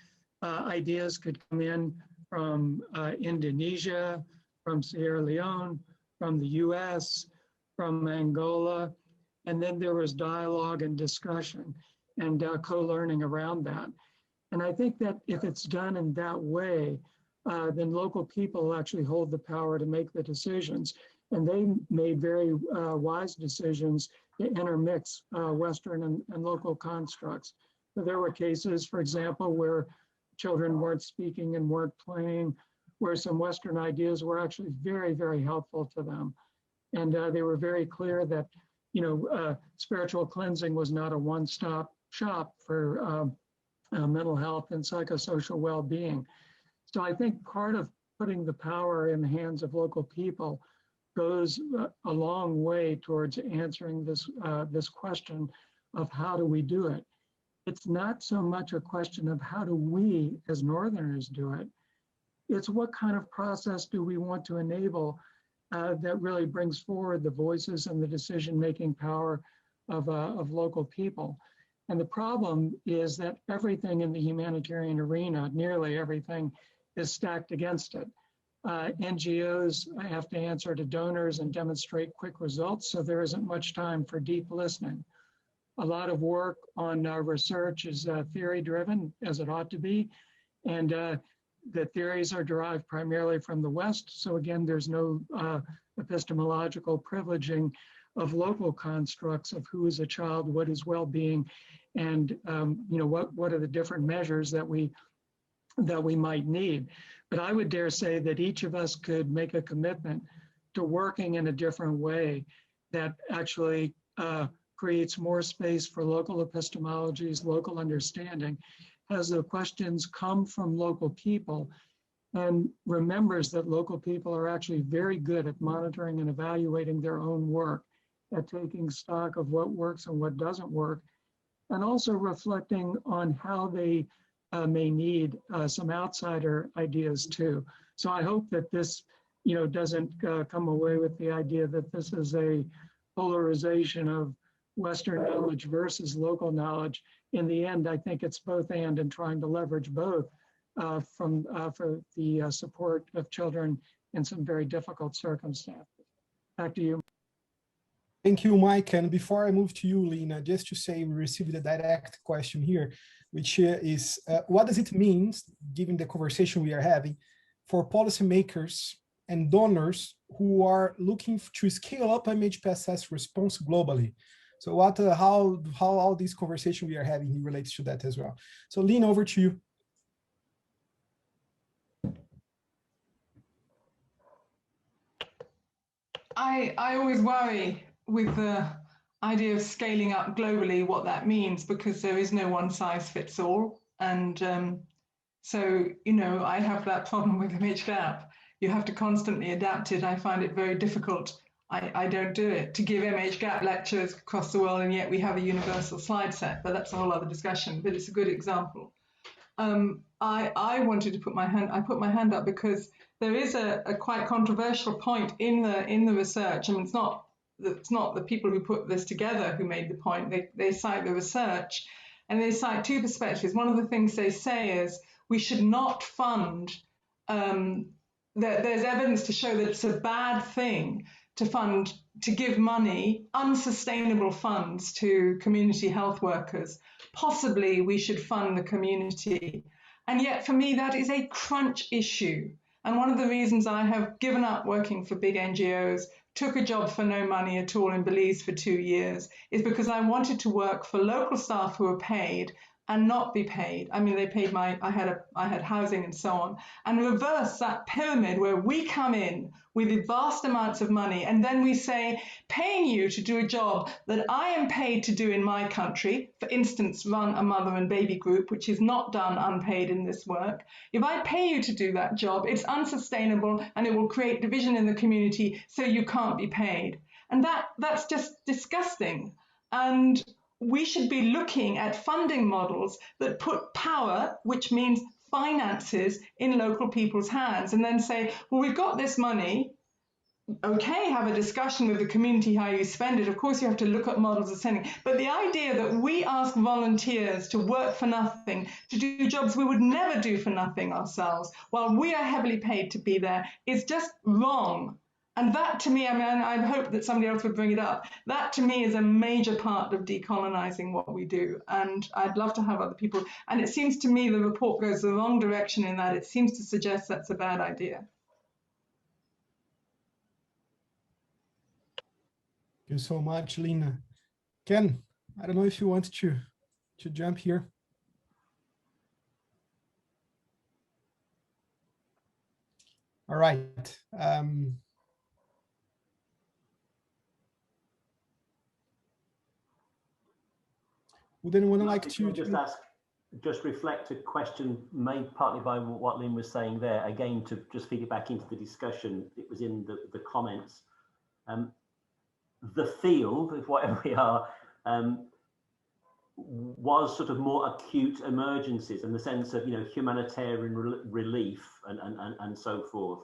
ideas could come in from Indonesia, from Sierra Leone, from the US, from Angola, and then there was dialogue and discussion and co-learning around that. And I think that if it's done in that way, then local people actually hold the power to make the decisions. And they made very wise decisions to intermix Western and local constructs. So there were cases, for example, where children weren't speaking and weren't playing, where some Western ideas were actually very, very helpful to them. And they were very clear that, spiritual cleansing was not a one-stop shop for mental health and psychosocial well-being. So I think part of putting the power in the hands of local people goes a long way towards answering this question of how do we do it. It's not so much a question of how do we as Northerners do it. It's what kind of process do we want to enable that really brings forward the voices and the decision-making power of local people. And the problem is that everything in the humanitarian arena, nearly everything, is stacked against it. NGOs have to answer to donors and demonstrate quick results, so there isn't much time for deep listening. A lot of work on research is theory-driven, as it ought to be, and the theories are derived primarily from the West, so again, there's no epistemological privileging of local constructs of who is a child, what is well-being, and what are the different measures that we might need. But I would dare say that each of us could make a commitment to working in a different way that actually creates more space for local epistemologies, local understanding, has the questions come from local people, and remembers that local people are actually very good at monitoring and evaluating their own work, at taking stock of what works and what doesn't work, and also reflecting on how they may need some outsider ideas too. So I hope that this, doesn't come away with the idea that this is a polarization of Western knowledge versus local knowledge. In the end, I think it's both and trying to leverage both for the support of children in some very difficult circumstances. Back to you. Thank you, Mike. And before I move to you, Lena, just to say we received a direct question here, which is, what does it mean, given the conversation we are having, for policymakers and donors who are looking to scale up MHPSS response globally? So how all this conversation we are having relates to that as well. So Lena, over to you. I always worry with the idea of scaling up globally, what that means, because there is no one size fits all. And so, I have that problem with MHGAP. You have to constantly adapt it. I find it very difficult. I don't do it to give MHGAP lectures across the world, and yet we have a universal slide set, but that's a whole other discussion, but it's a good example. I wanted to put my hand up because there is a quite controversial point in the research. I mean, it's not the people who put this together who made the point. They cite the research, and they cite two perspectives. One of the things they say is we should not fund. There's evidence to show that it's a bad thing to give money, unsustainable funds, to community health workers. Possibly we should fund the community. And yet for me, that is a crunch issue. And one of the reasons I have given up working for big NGOs, took a job for no money at all in Belize for 2 years, is because I wanted to work for local staff who were paid and not be paid. I mean, they paid I had housing and so on, and reverse that pyramid where we come in with vast amounts of money and then we say, paying you to do a job that I am paid to do in my country, for instance, run a mother and baby group, which is not done unpaid in this work. If I pay you to do that job, it's unsustainable and it will create division in the community, so you can't be paid. And that's just disgusting. And we should be looking at funding models that put power, which means finances, in local people's hands, and then say, well, we've got this money. Okay, have a discussion with the community how you spend it. Of course, you have to look at models of spending. But the idea that we ask volunteers to work for nothing, to do jobs we would never do for nothing ourselves, while we are heavily paid to be there, is just wrong. And that to me, I mean, I hope that somebody else would bring it up. That to me is a major part of decolonizing what we do. And I'd love to have other people. And it seems to me the report goes the wrong direction in that it seems to suggest that's a bad idea. Thank you so much, Lena. Ken, I don't know if you want to jump here. All right. Would anyone like to just reflect a question made partly by what Lynn was saying there, again, to just feed it back into the discussion. It was in the comments. The field of whatever we are was sort of more acute emergencies in the sense of, humanitarian relief and so forth.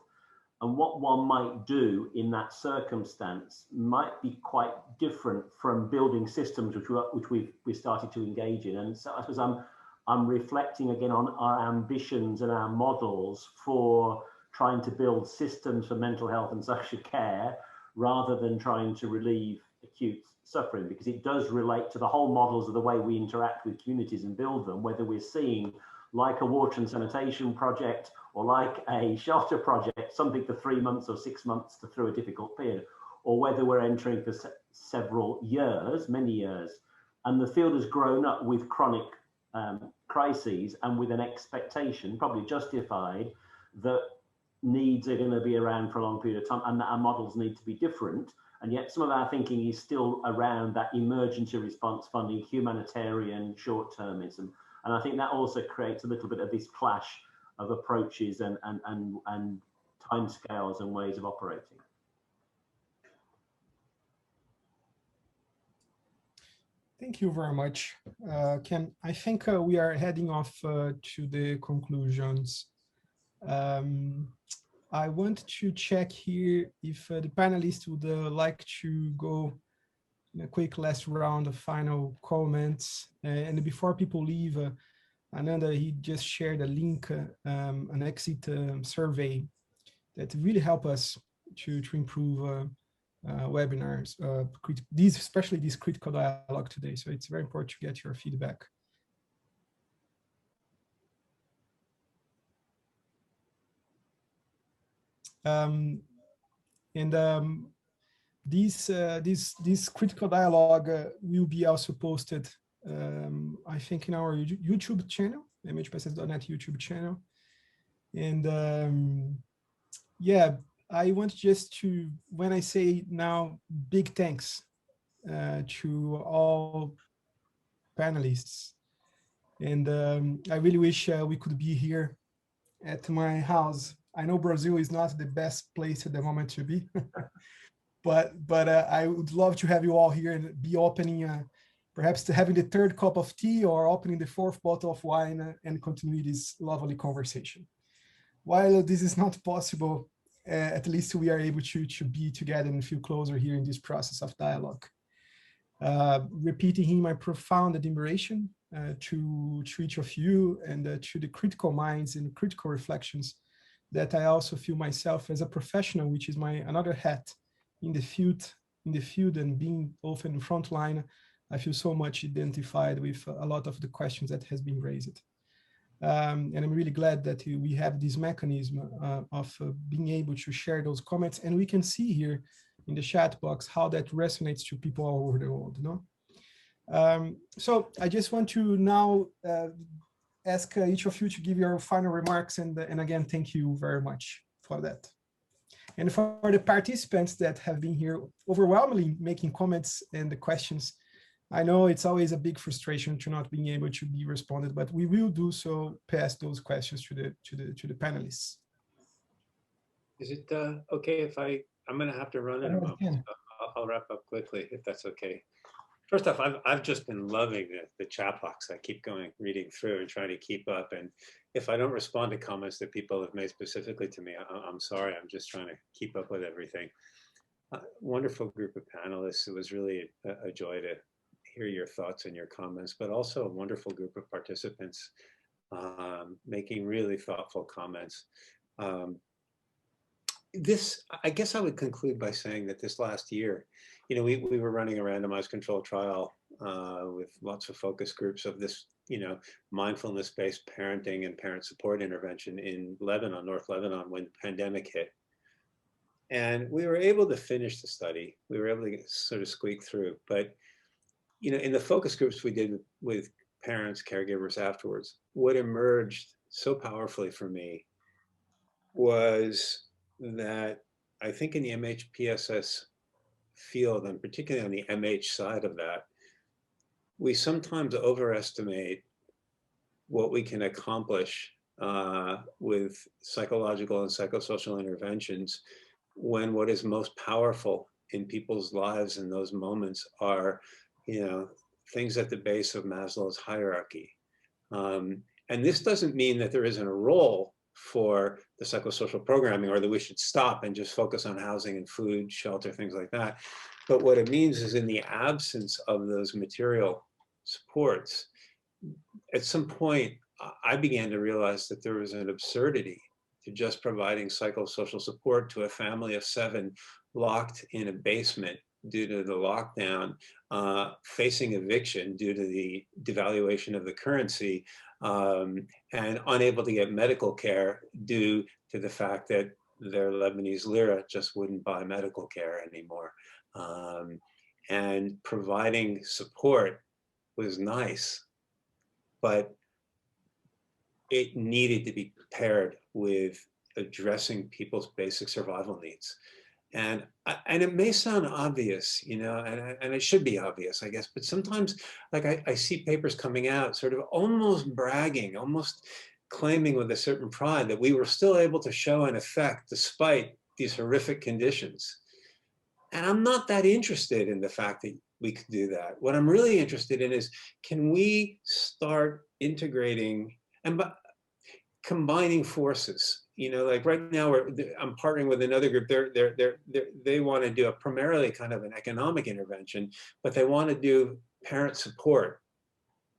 And what one might do in that circumstance might be quite different from building systems which we started to engage in. And so I suppose I'm reflecting again on our ambitions and our models for trying to build systems for mental health and social care rather than trying to relieve acute suffering, because it does relate to the whole models of the way we interact with communities and build them, whether we're seeing like a water and sanitation project or like a shelter project, something for 3 months or 6 months to through a difficult period, or whether we're entering for several years, many years. And the field has grown up with chronic crises and with an expectation, probably justified, that needs are going to be around for a long period of time and that our models need to be different. And yet some of our thinking is still around that emergency response funding, humanitarian short-termism. And I think that also creates a little bit of this clash of approaches and timescales and ways of operating. Thank you very much, Ken. I think we are heading off to the conclusions. I want to check here if the panelists would like to go in a quick last round of final comments. And before people leave, Ananda, he just shared a link, an exit survey that really help us to improve webinars, especially this critical dialogue today. So it's very important to get your feedback. This critical dialogue will be also posted, I think, in our YouTube channel, MHPSS.net YouTube channel. And yeah, I want just to, when I say now, big thanks to all panelists. And I really wish we could be here at my house. I know Brazil is not the best place at the moment to be, but I would love to have you all here and be opening, perhaps having the third cup of tea or opening the fourth bottle of wine and continue this lovely conversation. While this is not possible, at least we are able to be together and feel closer here in this process of dialogue. Repeating my profound admiration to each of you and to the critical minds and critical reflections that I also feel myself as a professional, which is my another hat in the field and being often in front line. I feel so much identified with a lot of the questions that has been raised. And I'm really glad that we have this mechanism of being able to share those comments, and we can see here in the chat box how that resonates to people all over the world. You know? So I just want to now ask each of you to give your final remarks, and again, thank you very much for that. And for the participants that have been here overwhelmingly making comments and the questions, I know it's always a big frustration to not being able to be responded, but we will do so, pass those questions to the panelists. Is it okay if I'm going to have to run in a moment. So I'll wrap up quickly if that's okay. First off, I've just been loving the chat box. I keep reading through and trying to keep up. And if I don't respond to comments that people have made specifically to me, I'm sorry. I'm just trying to keep up with everything. Wonderful group of panelists. It was really a joy to hear your thoughts and your comments, but also a wonderful group of participants making really thoughtful comments. I guess I would conclude by saying that this last year, you know, we were running a randomized controlled trial with lots of focus groups of this, you know, mindfulness-based parenting and parent support intervention in Lebanon, North Lebanon, when the pandemic hit. And we were able to finish the study. We were able to sort of squeak through, but you know, in the focus groups we did with parents, caregivers afterwards, what emerged so powerfully for me was that I think in the MHPSS field, and particularly on the MH side of that, we sometimes overestimate what we can accomplish with psychological and psychosocial interventions when what is most powerful in people's lives in those moments are, you know, things at the base of Maslow's hierarchy. And this doesn't mean that there isn't a role for the psychosocial programming or that we should stop and just focus on housing and food, shelter, things like that. But what it means is in the absence of those material supports, at some point, I began to realize that there was an absurdity to just providing psychosocial support to a family of 7 locked in a basement due to the lockdown, facing eviction due to the devaluation of the currency, and unable to get medical care due to the fact that their Lebanese lira just wouldn't buy medical care anymore. And providing support was nice, but it needed to be paired with addressing people's basic survival needs. And it may sound obvious, you know, and it should be obvious, I guess, but sometimes like I see papers coming out sort of almost bragging, almost claiming with a certain pride that we were still able to show an effect despite these horrific conditions. And I'm not that interested in the fact that we could do that. What I'm really interested in is, can we start integrating and combining forces? You know, like right now, I'm partnering with another group. They want to do a primarily kind of an economic intervention, but they want to do parent support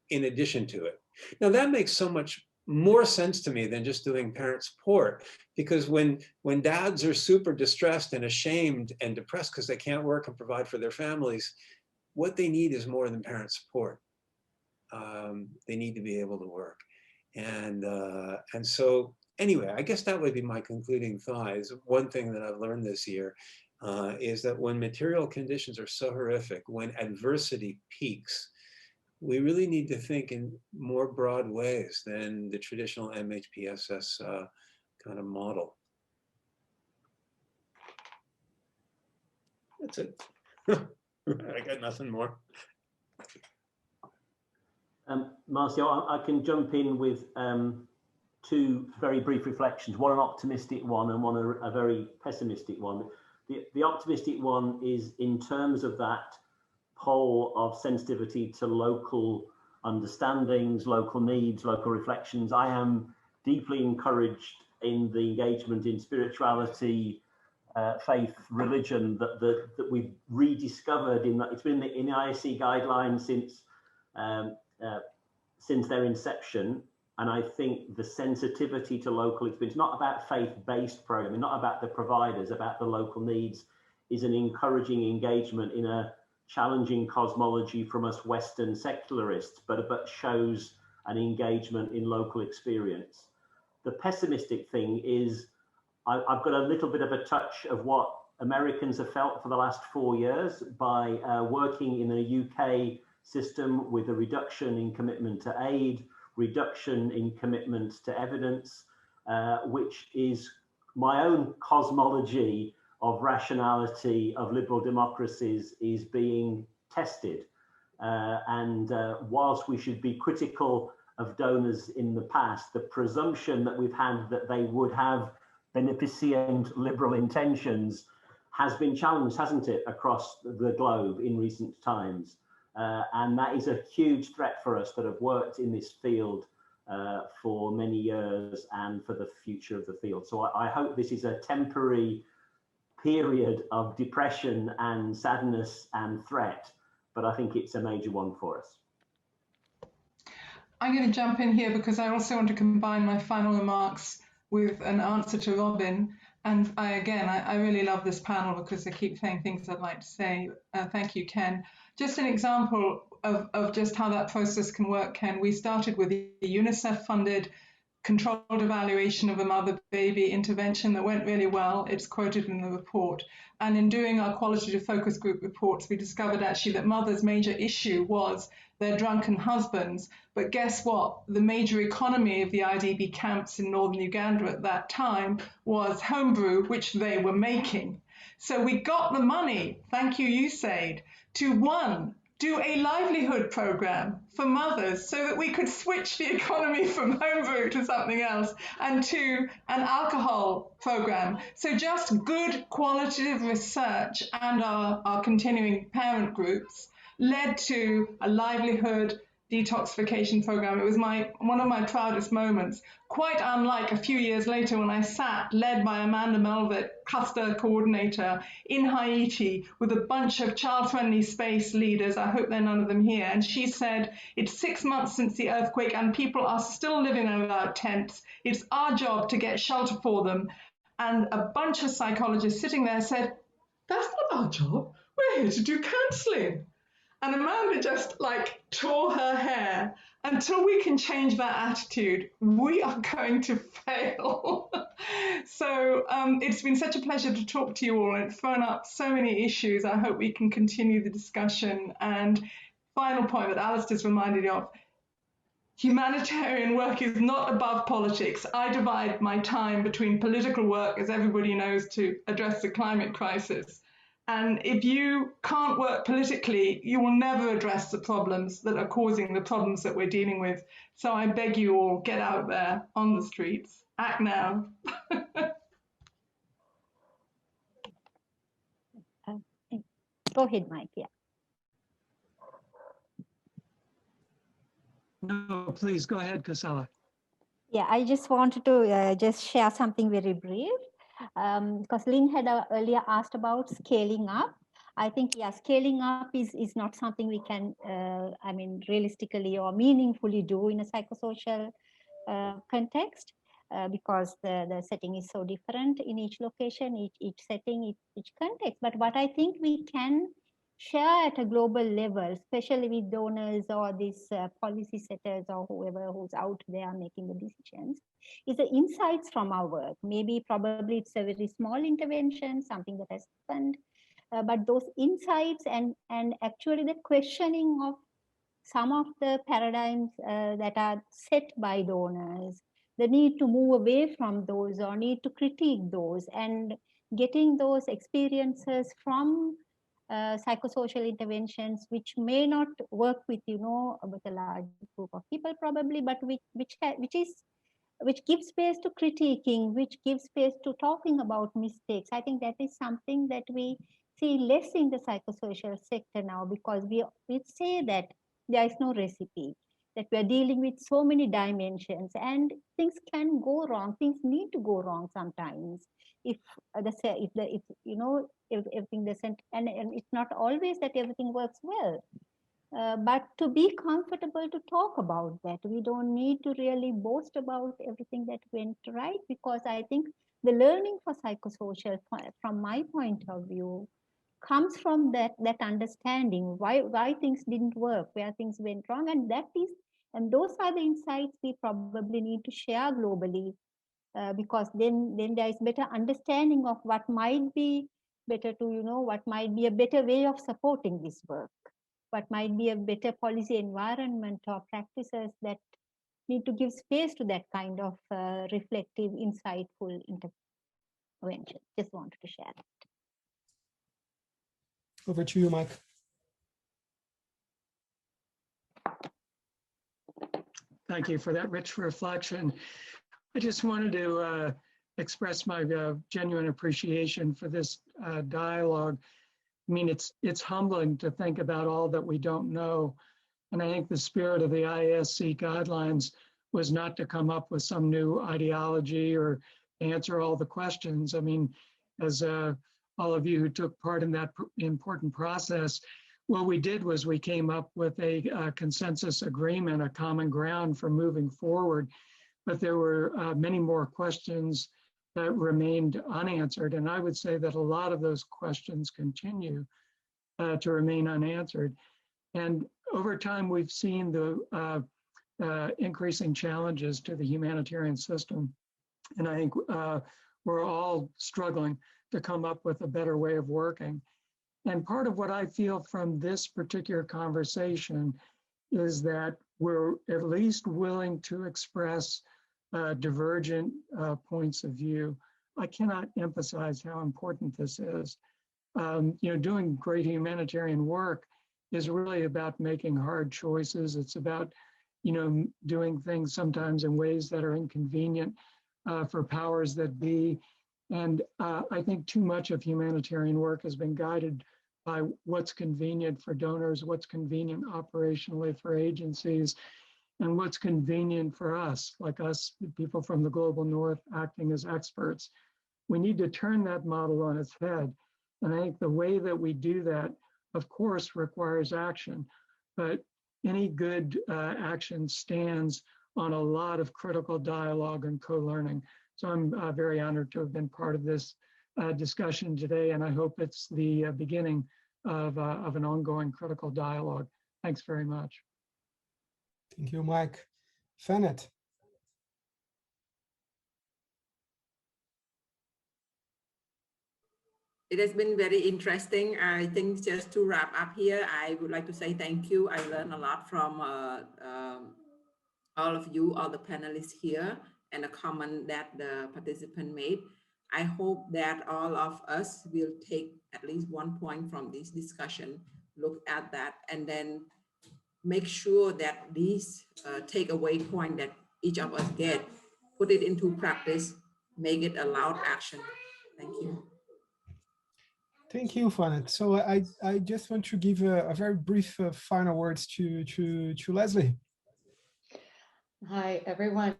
in addition to it. Now that makes so much more sense to me than just doing parent support, because when dads are super distressed and ashamed and depressed because they can't work and provide for their families, what they need is more than parent support. They need to be able to work. And so anyway, I guess that would be my concluding thought. Is one thing that I've learned this year is that when material conditions are so horrific, when adversity peaks, we really need to think in more broad ways than the traditional MHPSS kind of model. That's it. I got nothing more. Marcio, I can jump in with two very brief reflections, one an optimistic one and one a very pessimistic one. The optimistic one is in terms of that pole of sensitivity to local understandings, local needs, local reflections. I am deeply encouraged in the engagement in spirituality, faith, religion that we've rediscovered in that. It's been in the ISC guidelines since their inception. And I think the sensitivity to local experience, not about faith-based programming, not about the providers, about the local needs, is an encouraging engagement in a challenging cosmology from us Western secularists, but shows an engagement in local experience. The pessimistic thing is I've got a little bit of a touch of what Americans have felt for the last 4 years by working in a UK system with a reduction in commitment to aid, reduction in commitment to evidence, which is my own cosmology of rationality of liberal democracies is being tested. And whilst we should be critical of donors in the past, the presumption that we've had that they would have beneficent liberal intentions has been challenged, hasn't it, across the globe in recent times. And that is a huge threat for us that have worked in this field for many years and for the future of the field. So I hope this is a temporary period of depression and sadness and threat, but I think it's a major one for us. I'm going to jump in here because I also want to combine my final remarks with an answer to Robin. And I really love this panel because they keep saying things I'd like to say. Thank you, Ken. Just an example of just how that process can work, Ken. We started with the UNICEF-funded controlled evaluation of a mother-baby intervention that went really well. It's quoted in the report. And in doing our qualitative focus group reports, we discovered actually that mothers' major issue was their drunken husbands. But guess what? The major economy of the IDP camps in northern Uganda at that time was homebrew, which they were making. So we got the money, thank you, USAID, to one, do a livelihood program for mothers so that we could switch the economy from homebrew to something else, and two, an alcohol program. So just good qualitative research and our continuing parent groups led to a livelihood detoxification program. It was one of my proudest moments, quite unlike a few years later when I sat, led by Amanda Melvitt, cluster coordinator, in Haiti with a bunch of child-friendly space leaders. I hope there are none of them here. And she said, it's 6 months since the earthquake and people are still living without tents. It's our job to get shelter for them. And a bunch of psychologists sitting there said, that's not our job. We're here to do counseling. And Amanda just tore her hair. Until we can change that attitude, we are going to fail. So it's been such a pleasure to talk to you all. It's thrown up so many issues. I hope we can continue the discussion. And final point that Alistair's reminded me of, humanitarian work is not above politics. I divide my time between political work, as everybody knows, to address the climate crisis. And if you can't work politically, you will never address the problems that are causing the problems that we're dealing with. So I beg you all, get out there on the streets. Act now. Go ahead, Mike. Yeah. No, please go ahead, Casella. Yeah, I just wanted to just share something very brief, because Lynn had earlier asked about scaling up. I think, yeah, scaling up is not something we can, I mean, realistically or meaningfully do in a psychosocial context, because the setting is so different in each location, each setting, each context. But what I think we can share at a global level, especially with donors or these policy setters or whoever who's out there making the decisions, is the insights from our work. Maybe probably it's a very small intervention, something that has happened, but those insights and actually the questioning of some of the paradigms that are set by donors, the need to move away from those or need to critique those, and getting those experiences from psychosocial interventions, which may not work with, you know, with a large group of people probably, but which gives space to critiquing, which gives space to talking about mistakes. I think that is something that we see less in the psychosocial sector now, because we say that there is no recipe, that we are dealing with so many dimensions and things can go wrong, things need to go wrong sometimes. If everything doesn't, and it's not always that everything works well. But to be comfortable to talk about that, we don't need to really boast about everything that went right, because I think the learning for psychosocial, from my point of view, comes from that understanding why things didn't work, where things went wrong, and those are the insights we probably need to share globally, because then there is better understanding of what might be better to, you know, what might be a better way of supporting this work, what might be a better policy environment or practices that need to give space to that kind of reflective, insightful intervention. Just wanted to share that. Over to you, Mike. Thank you for that rich reflection. I just wanted to express my genuine appreciation for this dialogue. I mean, it's humbling to think about all that we don't know. And I think the spirit of the ISC guidelines was not to come up with some new ideology or answer all the questions. I mean, as all of you who took part in that important process, what we did was we came up with a consensus agreement, a common ground for moving forward. But there were many more questions that remained unanswered. And I would say that a lot of those questions continue to remain unanswered. And over time, we've seen the increasing challenges to the humanitarian system. And I think we're all struggling to come up with a better way of working. And part of what I feel from this particular conversation is that we're at least willing to express divergent points of view. I cannot emphasize how important this is. Doing great humanitarian work is really about making hard choices. It's about, doing things sometimes in ways that are inconvenient for powers that be. And I think too much of humanitarian work has been guided by what's convenient for donors, what's convenient operationally for agencies, and what's convenient for us, like us, people from the global north acting as experts. We need to turn that model on its head. And I think the way that we do that, of course, requires action, but any good action stands on a lot of critical dialogue and co-learning. So I'm very honored to have been part of this discussion today, and I hope it's the beginning of an ongoing critical dialogue. Thanks very much. Thank you, Mike. Fennett. It has been very interesting. I think just to wrap up here, I would like to say thank you. I learned a lot from all of you, all the panelists here, and the comment that the participant made. I hope that all of us will take at least one point from this discussion, look at that, and then make sure that these takeaway point that each of us get, put it into practice, make it a loud action. Thank you. Thank you, Fanet. So I just want to give a very brief final words to Leslie. Hi, everyone.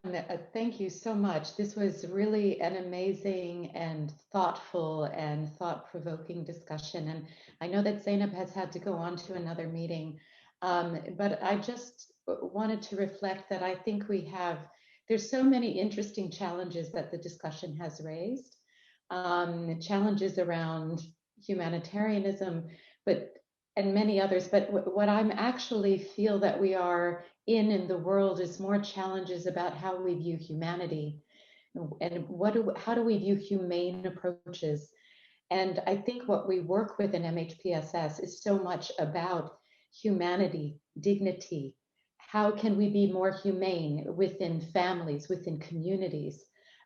Thank you so much. This was really an amazing and thoughtful and thought-provoking discussion. And I know that Zeinab has had to go on to another meeting, but I just wanted to reflect that I think there's so many interesting challenges that the discussion has raised, challenges around humanitarianism, and many others. But what I'm actually feel that we are in the world is more challenges about how we view humanity and how do we view humane approaches. And I think what we work with in MHPSS is so much about humanity, dignity. How can we be more humane within families, within communities?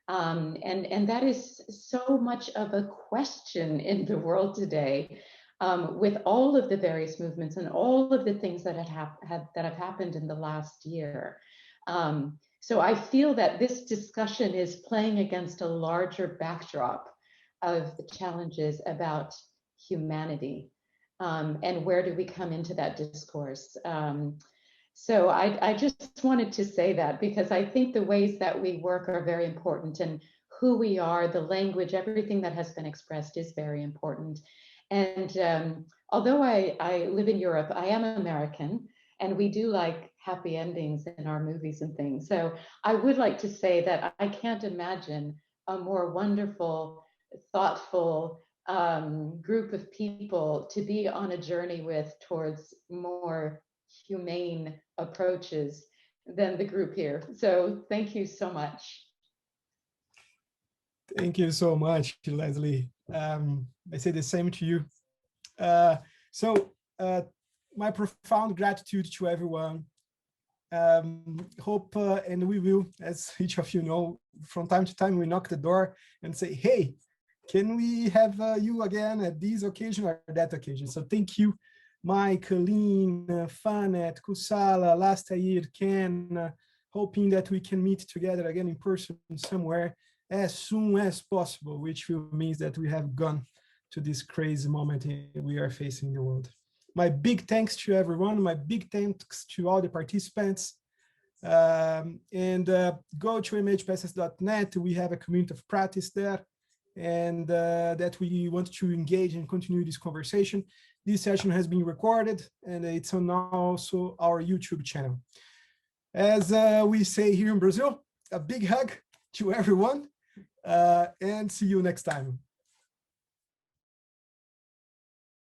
And that is so much of a question in the world today, with all of the various movements and all of the things that have happened in the last year. So I feel that this discussion is playing against a larger backdrop of the challenges about humanity, and where do we come into that discourse. So I just wanted to say that, because I think the ways that we work are very important, and who we are, the language, everything that has been expressed is very important. And although I live in Europe, I am American, and we do like happy endings in our movies and things. So I would like to say that I can't imagine a more wonderful, thoughtful group of people to be on a journey with towards more humane approaches than the group here. So thank you so much. Thank you so much, Leslie. I say the same to you. My profound gratitude to everyone. Hope and we will, as each of you know, from time to time we knock the door and say, hey, can we have you again at this occasion or that occasion? So thank you, Mike, Lynn, Fanet, Kusala, Lastair, Ken, hoping that we can meet together again in person somewhere as soon as possible, which will mean that we have gone to this crazy moment we are facing in the world. My big thanks to everyone, my big thanks to all the participants. And go to MHPSS.net. We have a community of practice there, and that we want to engage and continue this conversation. This session has been recorded, and it's on also our YouTube channel. As we say here in Brazil, a big hug to everyone, and see you next time.